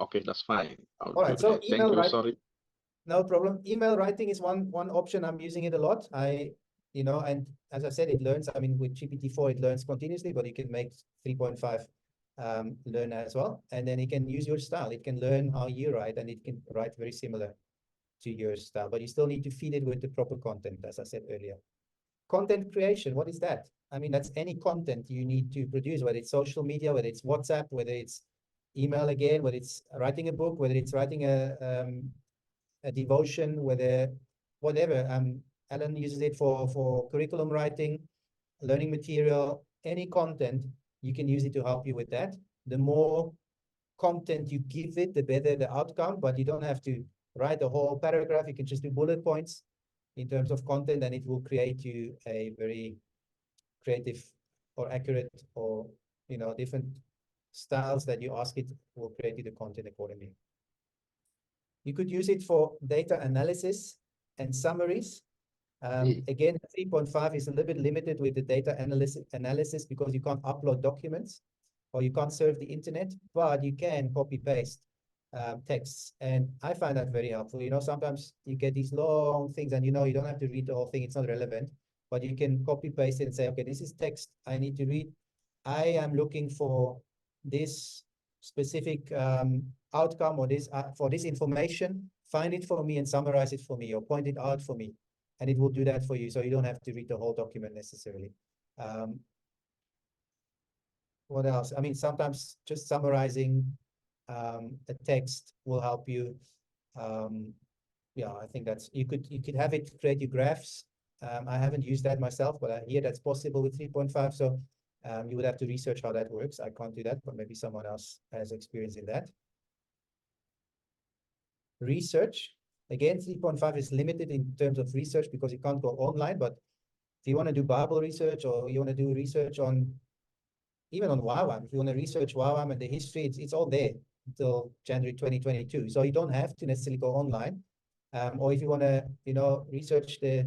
S8: Okay, that's fine. I'll
S1: All right.
S8: do
S1: So
S8: that. Thank
S1: email
S8: you.
S1: writing,
S8: Sorry.
S1: no problem. Email writing is one option. I'm using it a lot. And as I said, it learns. I mean, with GPT-4, it learns continuously, but you can make 3.5 learn as well. And then it can use your style. It can learn how you write, and it can write very similar to your style. But you still need to feed it with the proper content, as I said earlier. Content creation, what is that? I mean, that's any content you need to produce, whether it's social media, whether it's WhatsApp, whether it's email again, whether it's writing a book, whether it's writing a devotion, whatever. Alan uses it for curriculum writing, learning material, any content, you can use it to help you with that. The more content you give it, the better the outcome, but you don't have to write a whole paragraph. You can just do bullet points in terms of content, and it will create you a very creative or accurate or, different styles that you ask it will create you the content accordingly. You could use it for data analysis and summaries. Again, 3.5 is a little bit limited with the data analysis because you can't upload documents or you can't serve the internet, but you can copy paste texts. And I find that very helpful. Sometimes you get these long things and you don't have to read the whole thing. It's not relevant, but you can copy paste it and say, okay, this is text I need to read. I am looking for this specific outcome or for this information. Find it for me and summarize it for me or point it out for me. And it will do that for you. So you don't have to read the whole document necessarily. What else? I mean, sometimes just summarizing a text will help you. Yeah, I think you could have it create your graphs. I haven't used that myself, but I hear that's possible with 3.5. So you would have to research how that works. I can't do that, but maybe someone else has experience in that. Research. Again, 3.5 is limited in terms of research because you can't go online. But if you want to do Bible research or you want to do research even on YWAM, if you want to research YWAM and the history, it's all there until January 2022. So you don't have to necessarily go online. Or if you want to, research a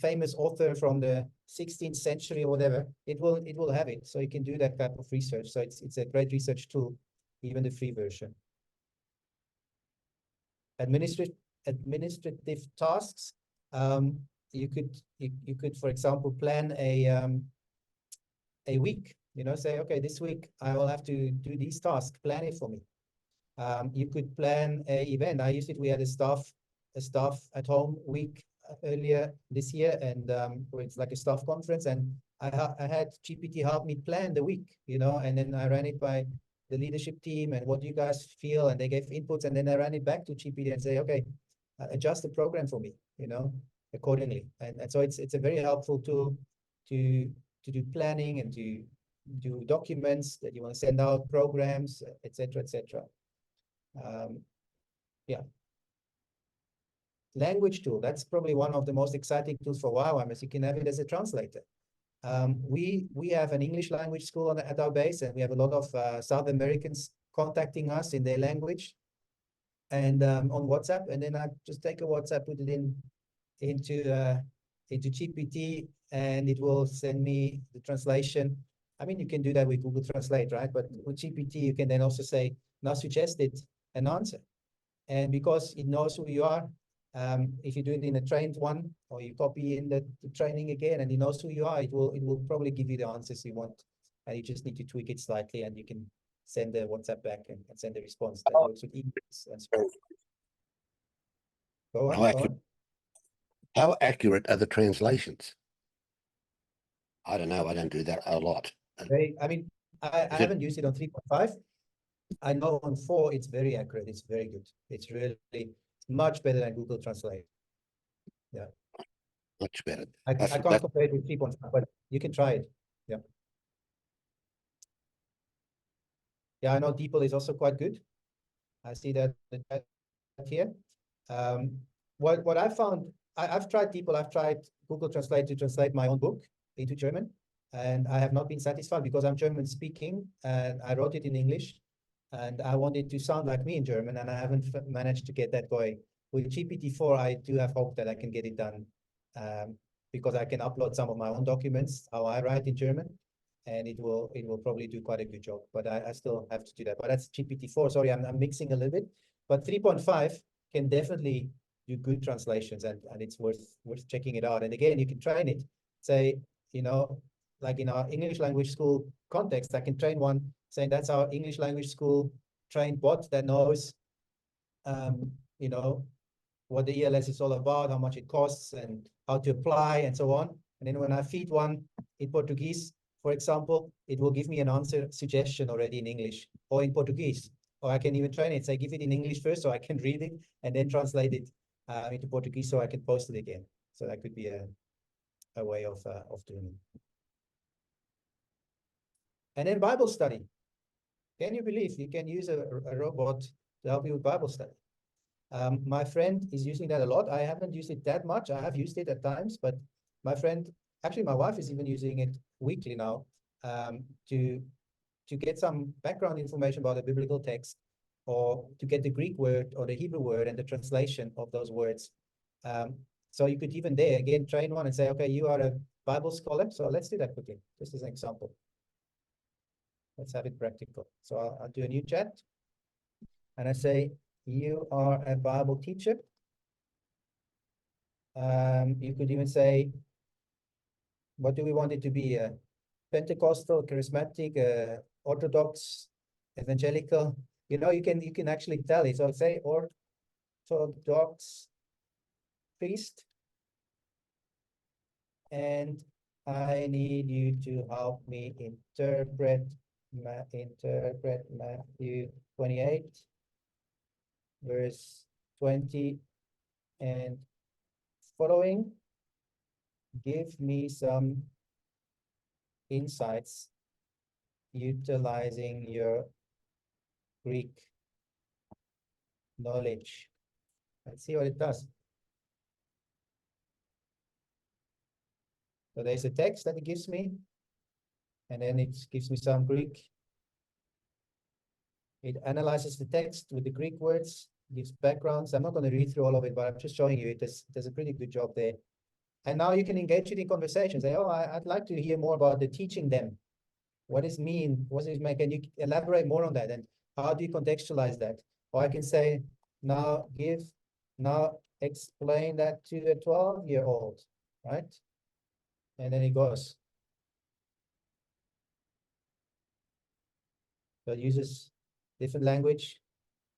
S1: famous author from the 16th century or whatever, it will have it. So you can do that type of research. So it's a great research tool, even the free version. Administrative tasks. You could, for example, plan a week. Say, okay, this week I will have to do these tasks. Plan it for me. You could plan an event. We had a staff at home week earlier this year, and it's like a staff conference, and I had GPT help me plan the week, and then I ran it by the leadership team and what do you guys feel, and they gave inputs, and then I ran it back to GPT and say, okay, adjust the program for me, accordingly. And so it's a very helpful tool to do planning and to do documents that you want to send out, programs, etc., etc. Yeah. Language tool, that's probably one of the most exciting tools for YWAMers. You can have it as a translator. We have an English language school at our base, and we have a lot of South Americans contacting us in their language and on WhatsApp. And then I just take a WhatsApp, put it into GPT, and it will send me the translation. I mean, you can do that with Google Translate, right? But with GPT, you can then also say, now suggest it an answer. And because it knows who you are, if you do it in a trained one, or you copy in the training again, and it knows who you are, it will probably give you the answers you want. And you just need to tweak it slightly, and you can send the WhatsApp back and send the response. That works with emails and so on. Go on.
S4: How accurate are the translations? I don't know. I don't do that a lot.
S1: I haven't used it on 3.5. I know on 4 it's very accurate. It's very good. It's really much better than Google Translate. Yeah.
S4: Much better.
S1: I can't compare it with 3.5, but you can try it. Yeah. Yeah, I know DeepL is also quite good. I see that here. What I found, I've tried DeepL, I've tried Google Translate to translate my own book into German. and I have not been satisfied because I'm German speaking and I wrote it in English and I want it to sound like me in German, and I haven't managed to get that going. With GPT-4, I do have hope that I can get it done because I can upload some of my own documents, how I write in German, and it will probably do quite a good job, but I still have to do that. But that's GPT-4, sorry, I'm mixing a little bit, but 3.5 can definitely do good translations, and it's worth checking it out. And again, you can train it, say, you know, like in our English language school context, I can train one saying that's our English language school trained bot that knows, you know, what the ELS is all about, how much it costs, and how to apply, and so on. And then when I feed one in Portuguese, for example, it will give me an answer suggestion already in English or in Portuguese. Or I can even train it, say, give it in English first so I can read it, and then translate it into Portuguese so I can post it again. So that could be a way of doing it. And then Bible study. Can you believe you can use a robot to help you with Bible study? My friend is using that a lot. I haven't used it that much. I have used it at times, but my friend, actually my wife is even using it weekly now to get some background information about a biblical text, or to get the Greek word or the Hebrew word and the translation of those words. So you could even there, again, train one and say, okay, you are a Bible scholar, so let's do that quickly, just as an example. Let's have it practical. So I'll do a new chat, and I say, you are a Bible teacher. You could even say, what do we want it to be? Pentecostal, charismatic, Orthodox, evangelical. You know, you can actually tell it. So I'll say Orthodox priest, and I need you to help me interpret Matthew 28, verse 20 and following. Give me some insights utilizing your Greek knowledge. Let's see what it does. So there's a text that it gives me, and then it gives me some Greek. It analyzes the text with the Greek words, gives backgrounds. I'm not going to read through all of it, but I'm just showing you it does a pretty good job there. And now you can engage it in conversations. Say, oh, I'd like to hear more about the teaching them. What does it mean? What does it mean? Can you elaborate more on that? And how do you contextualize that? Or I can say, now explain that to a 12-year-old, right? And then it goes. So it uses different language,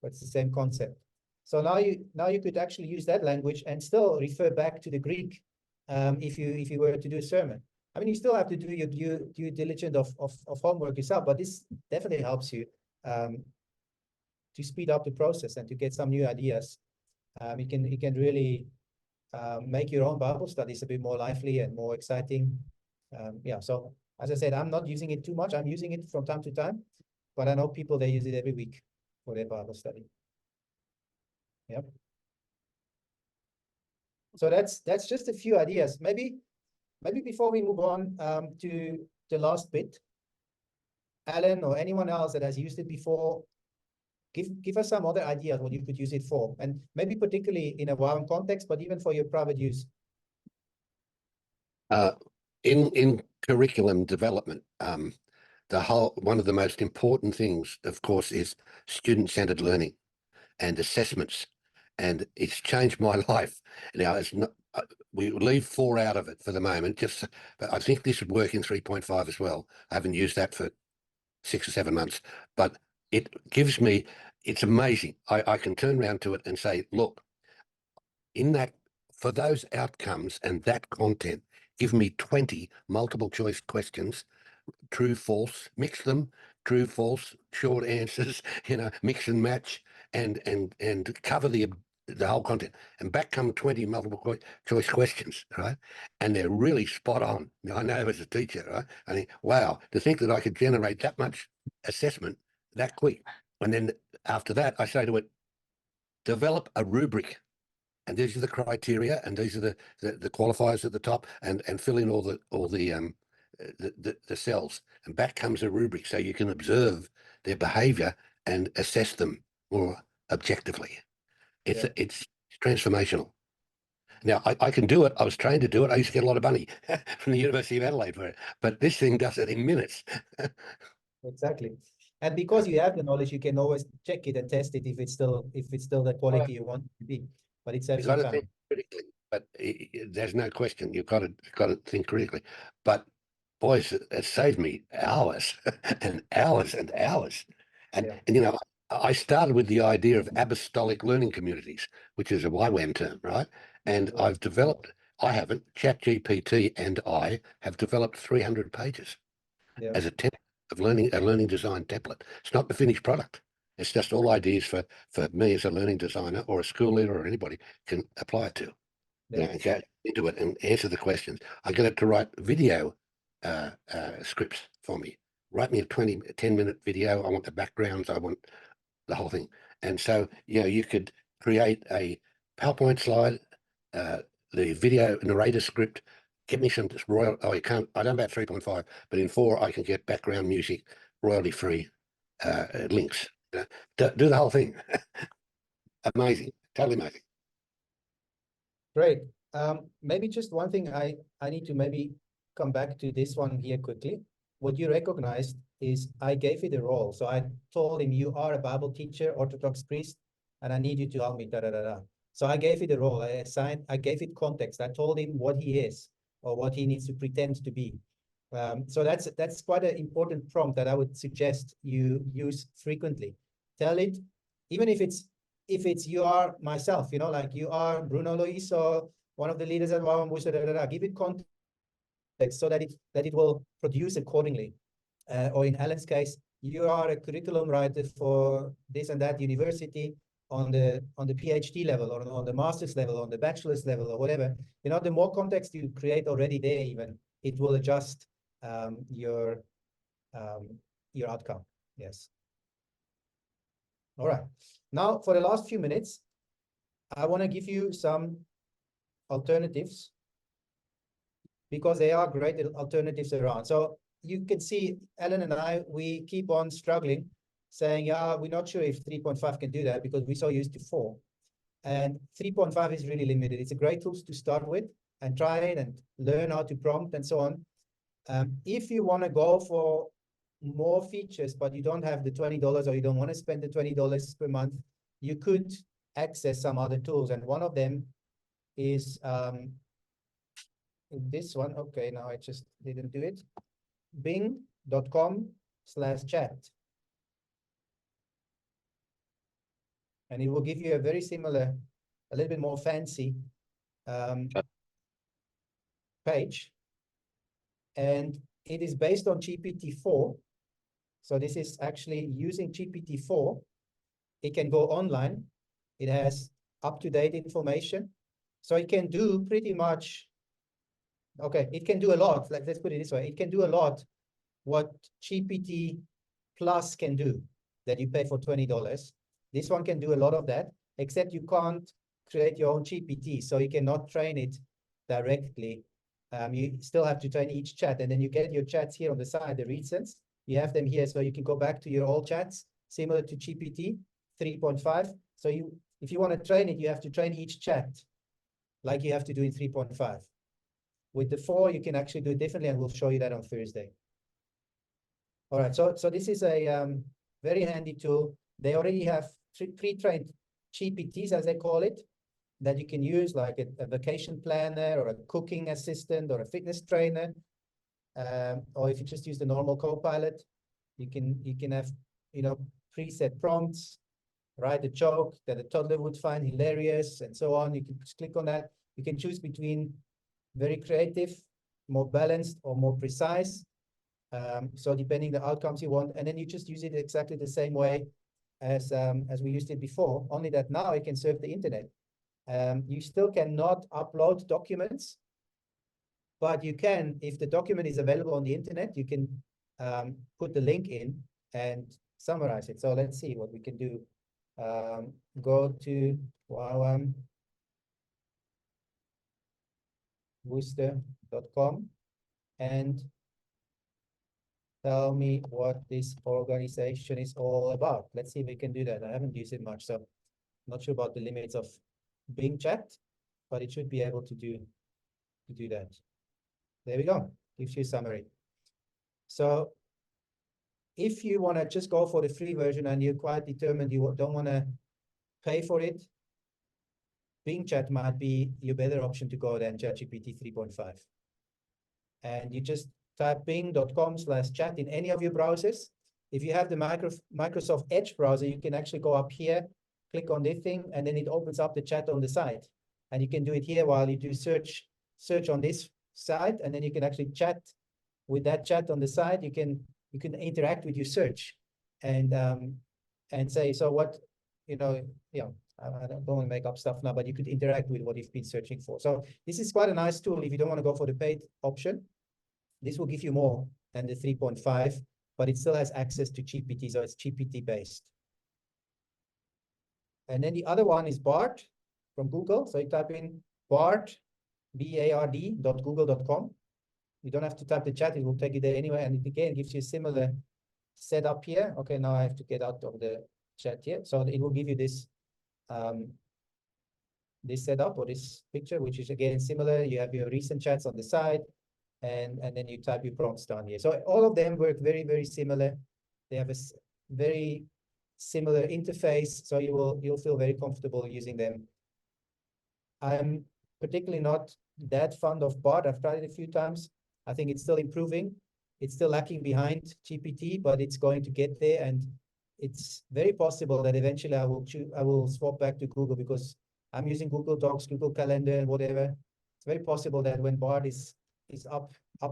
S1: but it's the same concept. So now you could actually use that language and still refer back to the Greek if you were to do a sermon. I mean, you still have to do your due diligence of homework yourself, but this definitely helps you to speed up the process and to get some new ideas. It can really make your own Bible studies a bit more lively and more exciting. Yeah, so as I said, I'm not using it too much. I'm using it from time to time, but I know people, they use it every week for their Bible study. Yep. So that's just a few ideas. Maybe before we move on to the last bit, Alan or anyone else that has used it before, give us some other ideas what you could use it for, and maybe particularly in a YWAM context, but even for your private use.
S4: In curriculum development, one of the most important things, of course, is student-centered learning and assessments, and it's changed my life. Now, it's not, we leave 4 out of it for the moment, but I think this would work in 3.5 as well. I haven't used that for 6 or 7 months, but it gives me, it's amazing. I can turn around to it and say, look, in that, for those outcomes and that content, give me 20 multiple choice questions, true, false, mix them, true, false, short answers, mix and match, and cover the whole content, and back come 20 multiple choice questions, right? And they're really spot on. I know as a teacher, right? I think, wow, to think that I could generate that much assessment that quick. And then after that, I say to it, develop a rubric, and these are the criteria, and these are the qualifiers at the top, and fill in all the the cells, and back comes a rubric so you can observe their behavior and assess them more objectively. It's transformational. Now, I can do it. I was trained to do it. I used to get a lot of money from the University of Adelaide for it, but this thing does it in minutes.
S1: Exactly. And because you have the knowledge, you can always check it and test it if it's still the quality you want it to be. But it's
S4: You've got to
S1: absolutely
S4: think critically, but there's no question. You've got to think critically. But boys, it saved me hours and hours and hours. And you know, I started with the idea of apostolic learning communities, which is a YWAM term, right? And I've developed. I haven't. ChatGPT and I have developed 300 pages as a template of a learning design template. It's not the finished product. It's just all ideas for me as a learning designer or a school leader or anybody can apply it to. You know, and go into it and answer the questions. I get it to write video scripts for me. Write me a 10-minute video. I want the backgrounds. I want the whole thing. And so, you know, you could create a PowerPoint slide, the video narrator script, get me some royal. Oh, you can't. I don't know about 3.5, but in 4, I can get background music, royalty-free links. Do the whole thing. Amazing, totally amazing.
S1: Great. Maybe just one thing I need to maybe come back to this one here quickly. What you recognized is I gave it a role. So I told him, you are a Bible teacher, Orthodox priest, and I need you to help me, da, da, da, da. So I gave it a role. I gave it context. I told him what he is or what he needs to pretend to be. So that's quite an important prompt that I would suggest you use frequently. Tell it, even if it's you are myself, you know, like you are Bruno Loyiso, one of the leaders at YWAMers, give it context so that it will produce accordingly. Or in Alan's case, you are a curriculum writer for this and that university on the PhD level or on the master's level, on the bachelor's level or whatever. You know, the more context you create already there, even it will adjust your outcome. Yes. All right. Now, for the last few minutes, I want to give you some alternatives because there are great alternatives around. So you can see Ellen and I, we keep on struggling saying, yeah, we're not sure if 3.5 can do that because we're so used to 4. And 3.5 is really limited. It's a great tool to start with and try it and learn how to prompt and so on. If you want to go for more features, but you don't have the $20 or you don't want to spend the $20 per month, you could access some other tools. And one of them is this one. Okay, now I just didn't do it. Bing.com/chat. And it will give you a very similar, a little bit more fancy page. And it is based on GPT-4. So this is actually using GPT-4. It can go online. It has up-to-date information. So it can do pretty much, okay, it can do a lot. Like, let's put it this way. It can do a lot what GPT Plus can do that you pay for $20. This one can do a lot of that, except you can't create your own GPT. So you cannot train it directly. You still have to train each chat, and then you get your chats here on the side, the recents. You have them here, so you can go back to your old chats, similar to GPT 3.5. So if you want to train it, you have to train each chat like you have to do in 3.5. With the 4, you can actually do it differently, and we'll show you that on Thursday. All right, so this is a very handy tool. They already have pre-trained GPTs, as they call it, that you can use, like a vacation planner or a cooking assistant or a fitness trainer. Or if you just use the normal Copilot, you can have, you know, preset prompts, write a joke that a toddler would find hilarious, and so on. You can just click on that. You can choose between very creative, more balanced, or more precise. So depending the outcomes you want, and then you just use it exactly the same way as we used it before, only that now it can serve the internet. You still cannot upload documents, but you can, if the document is available on the internet, you can put the link in and summarize it. So let's see what we can do. Go to YWAMWorcester.com and tell me what this organization is all about. Let's see if we can do that. I haven't used it much, so I'm not sure about the limits of Bing chat, but it should be able to do that. There we go. Gives you a summary. So if you want to just go for the free version and you're quite determined you don't want to pay for it, Bing chat might be your better option to go than ChatGPT 3.5. And you just type bing.com/chat in any of your browsers. If you have the Microsoft Edge browser, you can actually go up here, click on this thing, and then it opens up the chat on the side. And you can do it here while you do search on this side, and then you can actually chat with that chat on the side. You can interact with your search and say, so what, I don't want to make up stuff now, but you could interact with what you've been searching for. So this is quite a nice tool if you don't want to go for the paid option. This will give you more than the 3.5, but it still has access to GPT, so it's GPT based. And then the other one is Bard from Google. So you type in Bard, bard.google.com. You don't have to type the chat, it will take you there anyway. And it again gives you a similar setup here. Okay, now I have to get out of the chat here. So it will give you this this setup or this picture, which is again similar. You have your recent chats on the side, and then you type your prompts down here. So all of them work very, very similar. They have a very similar interface, so you'll feel very comfortable using them. I'm particularly not that fond of Bard. I've tried it a few times. I think it's still improving. It's still lacking behind GPT, but it's going to get there, and it's very possible that eventually I will swap back to Google, because I'm using Google Docs, Google Calendar, and whatever. It's very possible that when Bard is up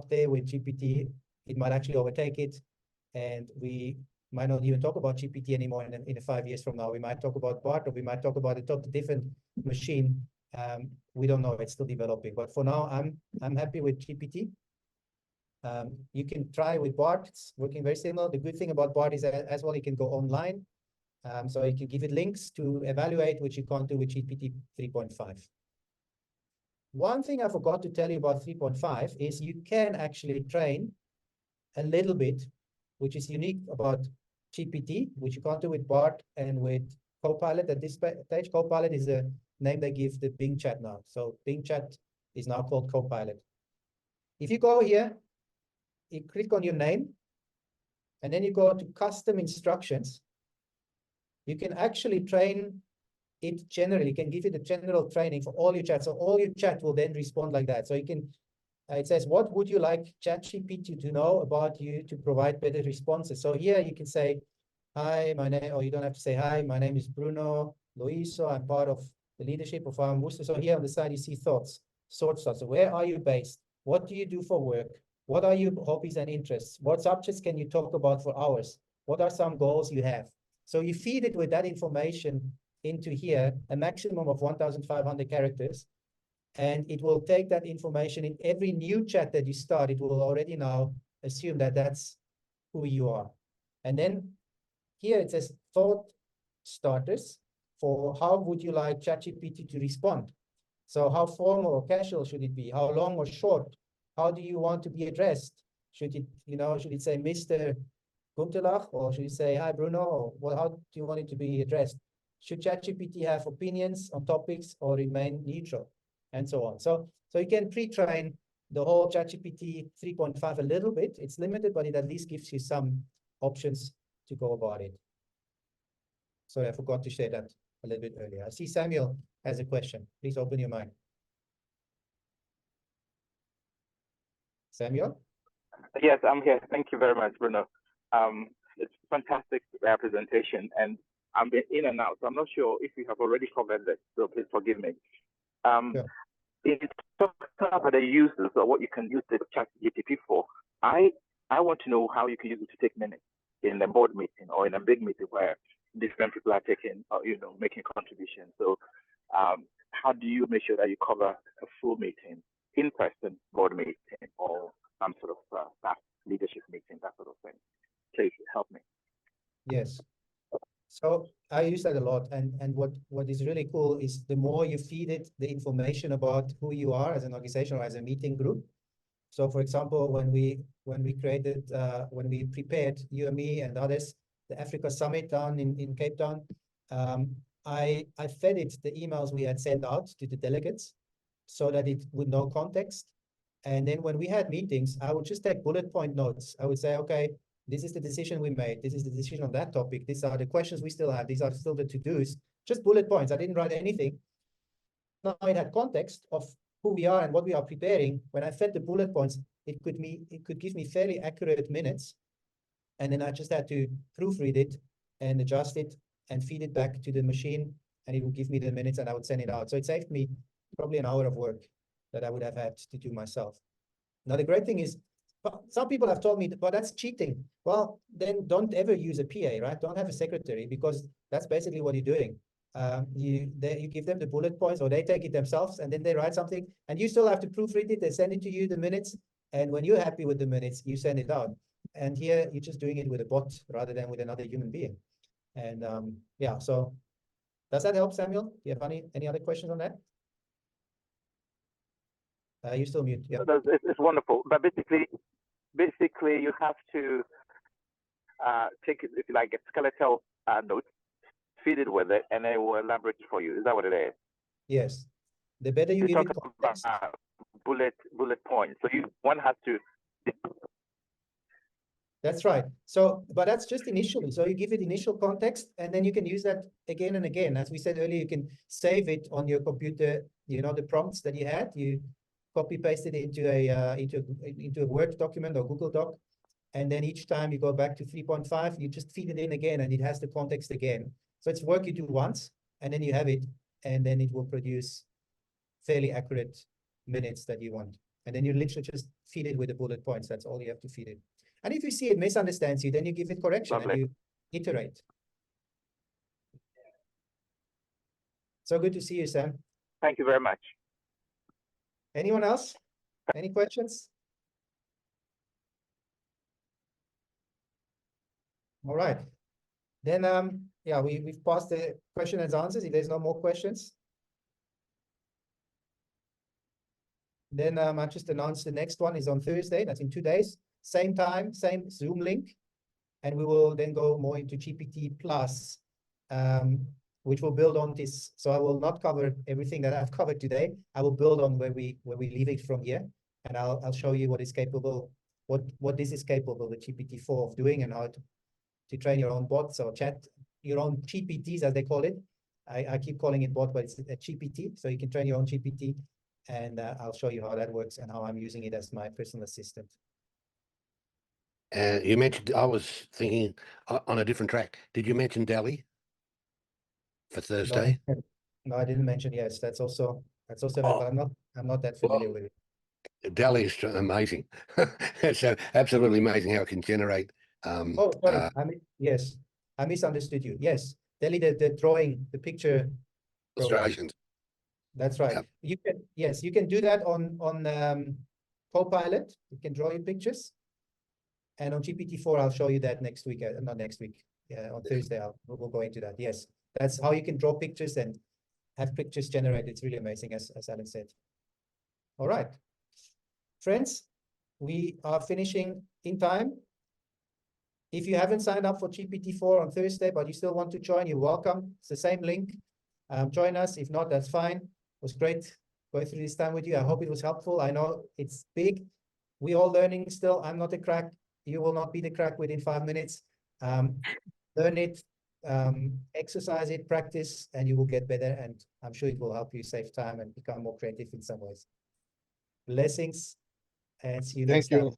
S1: there with GPT, it might actually overtake it, and we might not even talk about GPT anymore in 5 years from now. We might talk about Bard, or we might talk about a totally different machine. We don't know. It's still developing. But for now, I'm happy with GPT. You can try with Bard. It's working very similar. The good thing about Bard is that as well, you can go online. So you can give it links to evaluate, which you can't do with GPT 3.5. One thing I forgot to tell you about 3.5 is you can actually train a little bit, which is unique about GPT, which you can't do with Bard and with Copilot. At this stage, Copilot is the name they give the Bing chat now. So Bing chat is now called Copilot. If you go here, you click on your name, and then you go to custom instructions. You can actually train it generally. You can give it a general training for all your chat. So all your chat will then respond like that. So you can, it says, what would you like ChatGPT to know about you to provide better responses? So here you can say, hi, my name, or you don't have to say, hi, my name is Bruno Loyiso. I'm part of the leadership of YWAMers. So here on the side, you see thoughts, short thoughts. So where are you based? What do you do for work? What are your hobbies and interests? What subjects can you talk about for hours? What are some goals you have? So you feed it with that information into here, a maximum of 1,500 characters, and it will take that information in every new chat that you start. It will already now assume that that's who you are. And then here it says thought starters for how would you like ChatGPT to respond? So how formal or casual should it be? How long or short? How do you want to be addressed? Should it, should it say Mr. Guntelach, or should it say, hi, Bruno? Or well, how do you want it to be addressed? Should ChatGPT have opinions on topics or remain neutral? And so on. So you can pre-train the whole ChatGPT 3.5 a little bit. It's limited, but it at least gives you some options to go about it. Sorry, I forgot to share that a little bit earlier. I see Samuel has a question. Please open your mic. Samuel?
S9: Yes, I'm here. Thank you very much, Bruno. It's a fantastic presentation, and I'm been in and out, so I'm not sure if you have already covered this, so please forgive me.
S1: Sure.
S9: If you talk about the uses or what you can use the ChatGPT for, I want to know how you can use it to take minutes in a board meeting or in a big meeting where different people are taking, making contributions. So how do you make sure that you cover a full meeting, in-person board meeting, or some sort of staff leadership meeting, that sort of thing? Please help me.
S1: Yes. So I use that a lot. And what is really cool is the more you feed it the information about who you are as an organization or as a meeting group, So for example, when we prepared, you and me and others, the Africa Summit down in Cape Town, I fed it the emails we had sent out to the delegates so that it would know context. And then when we had meetings, I would just take bullet point notes. I would say, okay, this is the decision we made. This is the decision on that topic. These are the questions we still have. These are still the to-dos. Just bullet points. I didn't write anything. Now it had context of who we are and what we are preparing. When I fed the bullet points, it could give me fairly accurate minutes. And then I just had to proofread it and adjust it and feed it back to the machine, and it would give me the minutes and I would send it out. So it saved me probably an hour of work that I would have had to do myself. Now, the great thing is, some people have told me, well, that's cheating. Well, then don't ever use a PA, right? Don't have a secretary, because that's basically what you're doing. You give them the bullet points, or they take it themselves, and then they write something, and you still have to proofread it. They send it to you, the minutes, and when you're happy with the minutes, you send it out. And here, you're just doing it with a bot rather than with another human being. And yeah, so does that help, Samuel? Do you have any other questions on that? You're still mute. Yeah.
S9: It's wonderful, but basically you have to take it, if you like, a skeletal note, feed it with it, and it will elaborate for you. Is that what it is?
S1: Yes. The better you give it context.
S9: Bullet points. So one has to.
S1: That's right. So, but that's just initially. So you give it initial context, and then you can use that again and again. As we said earlier, you can save it on your computer. You know, the prompts that you had, you copy paste it into a Word document or Google Doc, and then each time you go back to 3.5, you just feed it in again, and it has the context again. So it's work you do once, and then you have it, and then it will produce fairly accurate minutes that you want. And then you literally just feed it with the bullet points. That's all you have to feed it. And if you see it misunderstands you, then you give it correction. Lovely. And you iterate. So good to see you, Sam.
S9: Thank you very much.
S1: Anyone else? Any questions? All right. Then, yeah, we've passed the question and answers. If there's no more questions, then I just announced the next one is on Thursday. That's in 2 days. Same time, same Zoom link. And we will then go more into GPT plus, which will build on this. So I will not cover everything that I've covered today. I will build on where we leave it from here. And I'll show you what is capable, what this is capable, the GPT-4 of doing, and how to train your own bots or your own GPTs, as they call it. I keep calling it bot, but it's a GPT. So you can train your own GPT, and I'll show you how that works and how I'm using it as my personal assistant.
S4: You mentioned, I was thinking on a different track. Did you mention Delhi for Thursday?
S1: No, I didn't mention. Yes, that's also but I'm not that familiar with it.
S4: Delhi is amazing. It's absolutely amazing how it can generate.
S1: Oh, sorry. Yes, I misunderstood you. Yes, Delhi, the drawing, the picture.
S4: Illustrations.
S1: That's right. Yep. You can do that on Copilot. You can draw your pictures. And on GPT-4, I'll show you that next week. Not next week. On Thursday, we'll go into that. Yes, that's how you can draw pictures and have pictures generated. It's really amazing, as Alan said. All right, friends, we are finishing in time. If you haven't signed up for GPT-4 on Thursday, but you still want to join, you're welcome. It's the same link. Join us. If not, that's fine. It was great going through this time with you. I hope it was helpful. I know it's big. We're all learning still. I'm not a crack. You will not be the crack within 5 minutes. Learn it, exercise it, practice, and you will get better. And I'm sure it will help you save time and become more creative in some ways. Blessings, and see you next time.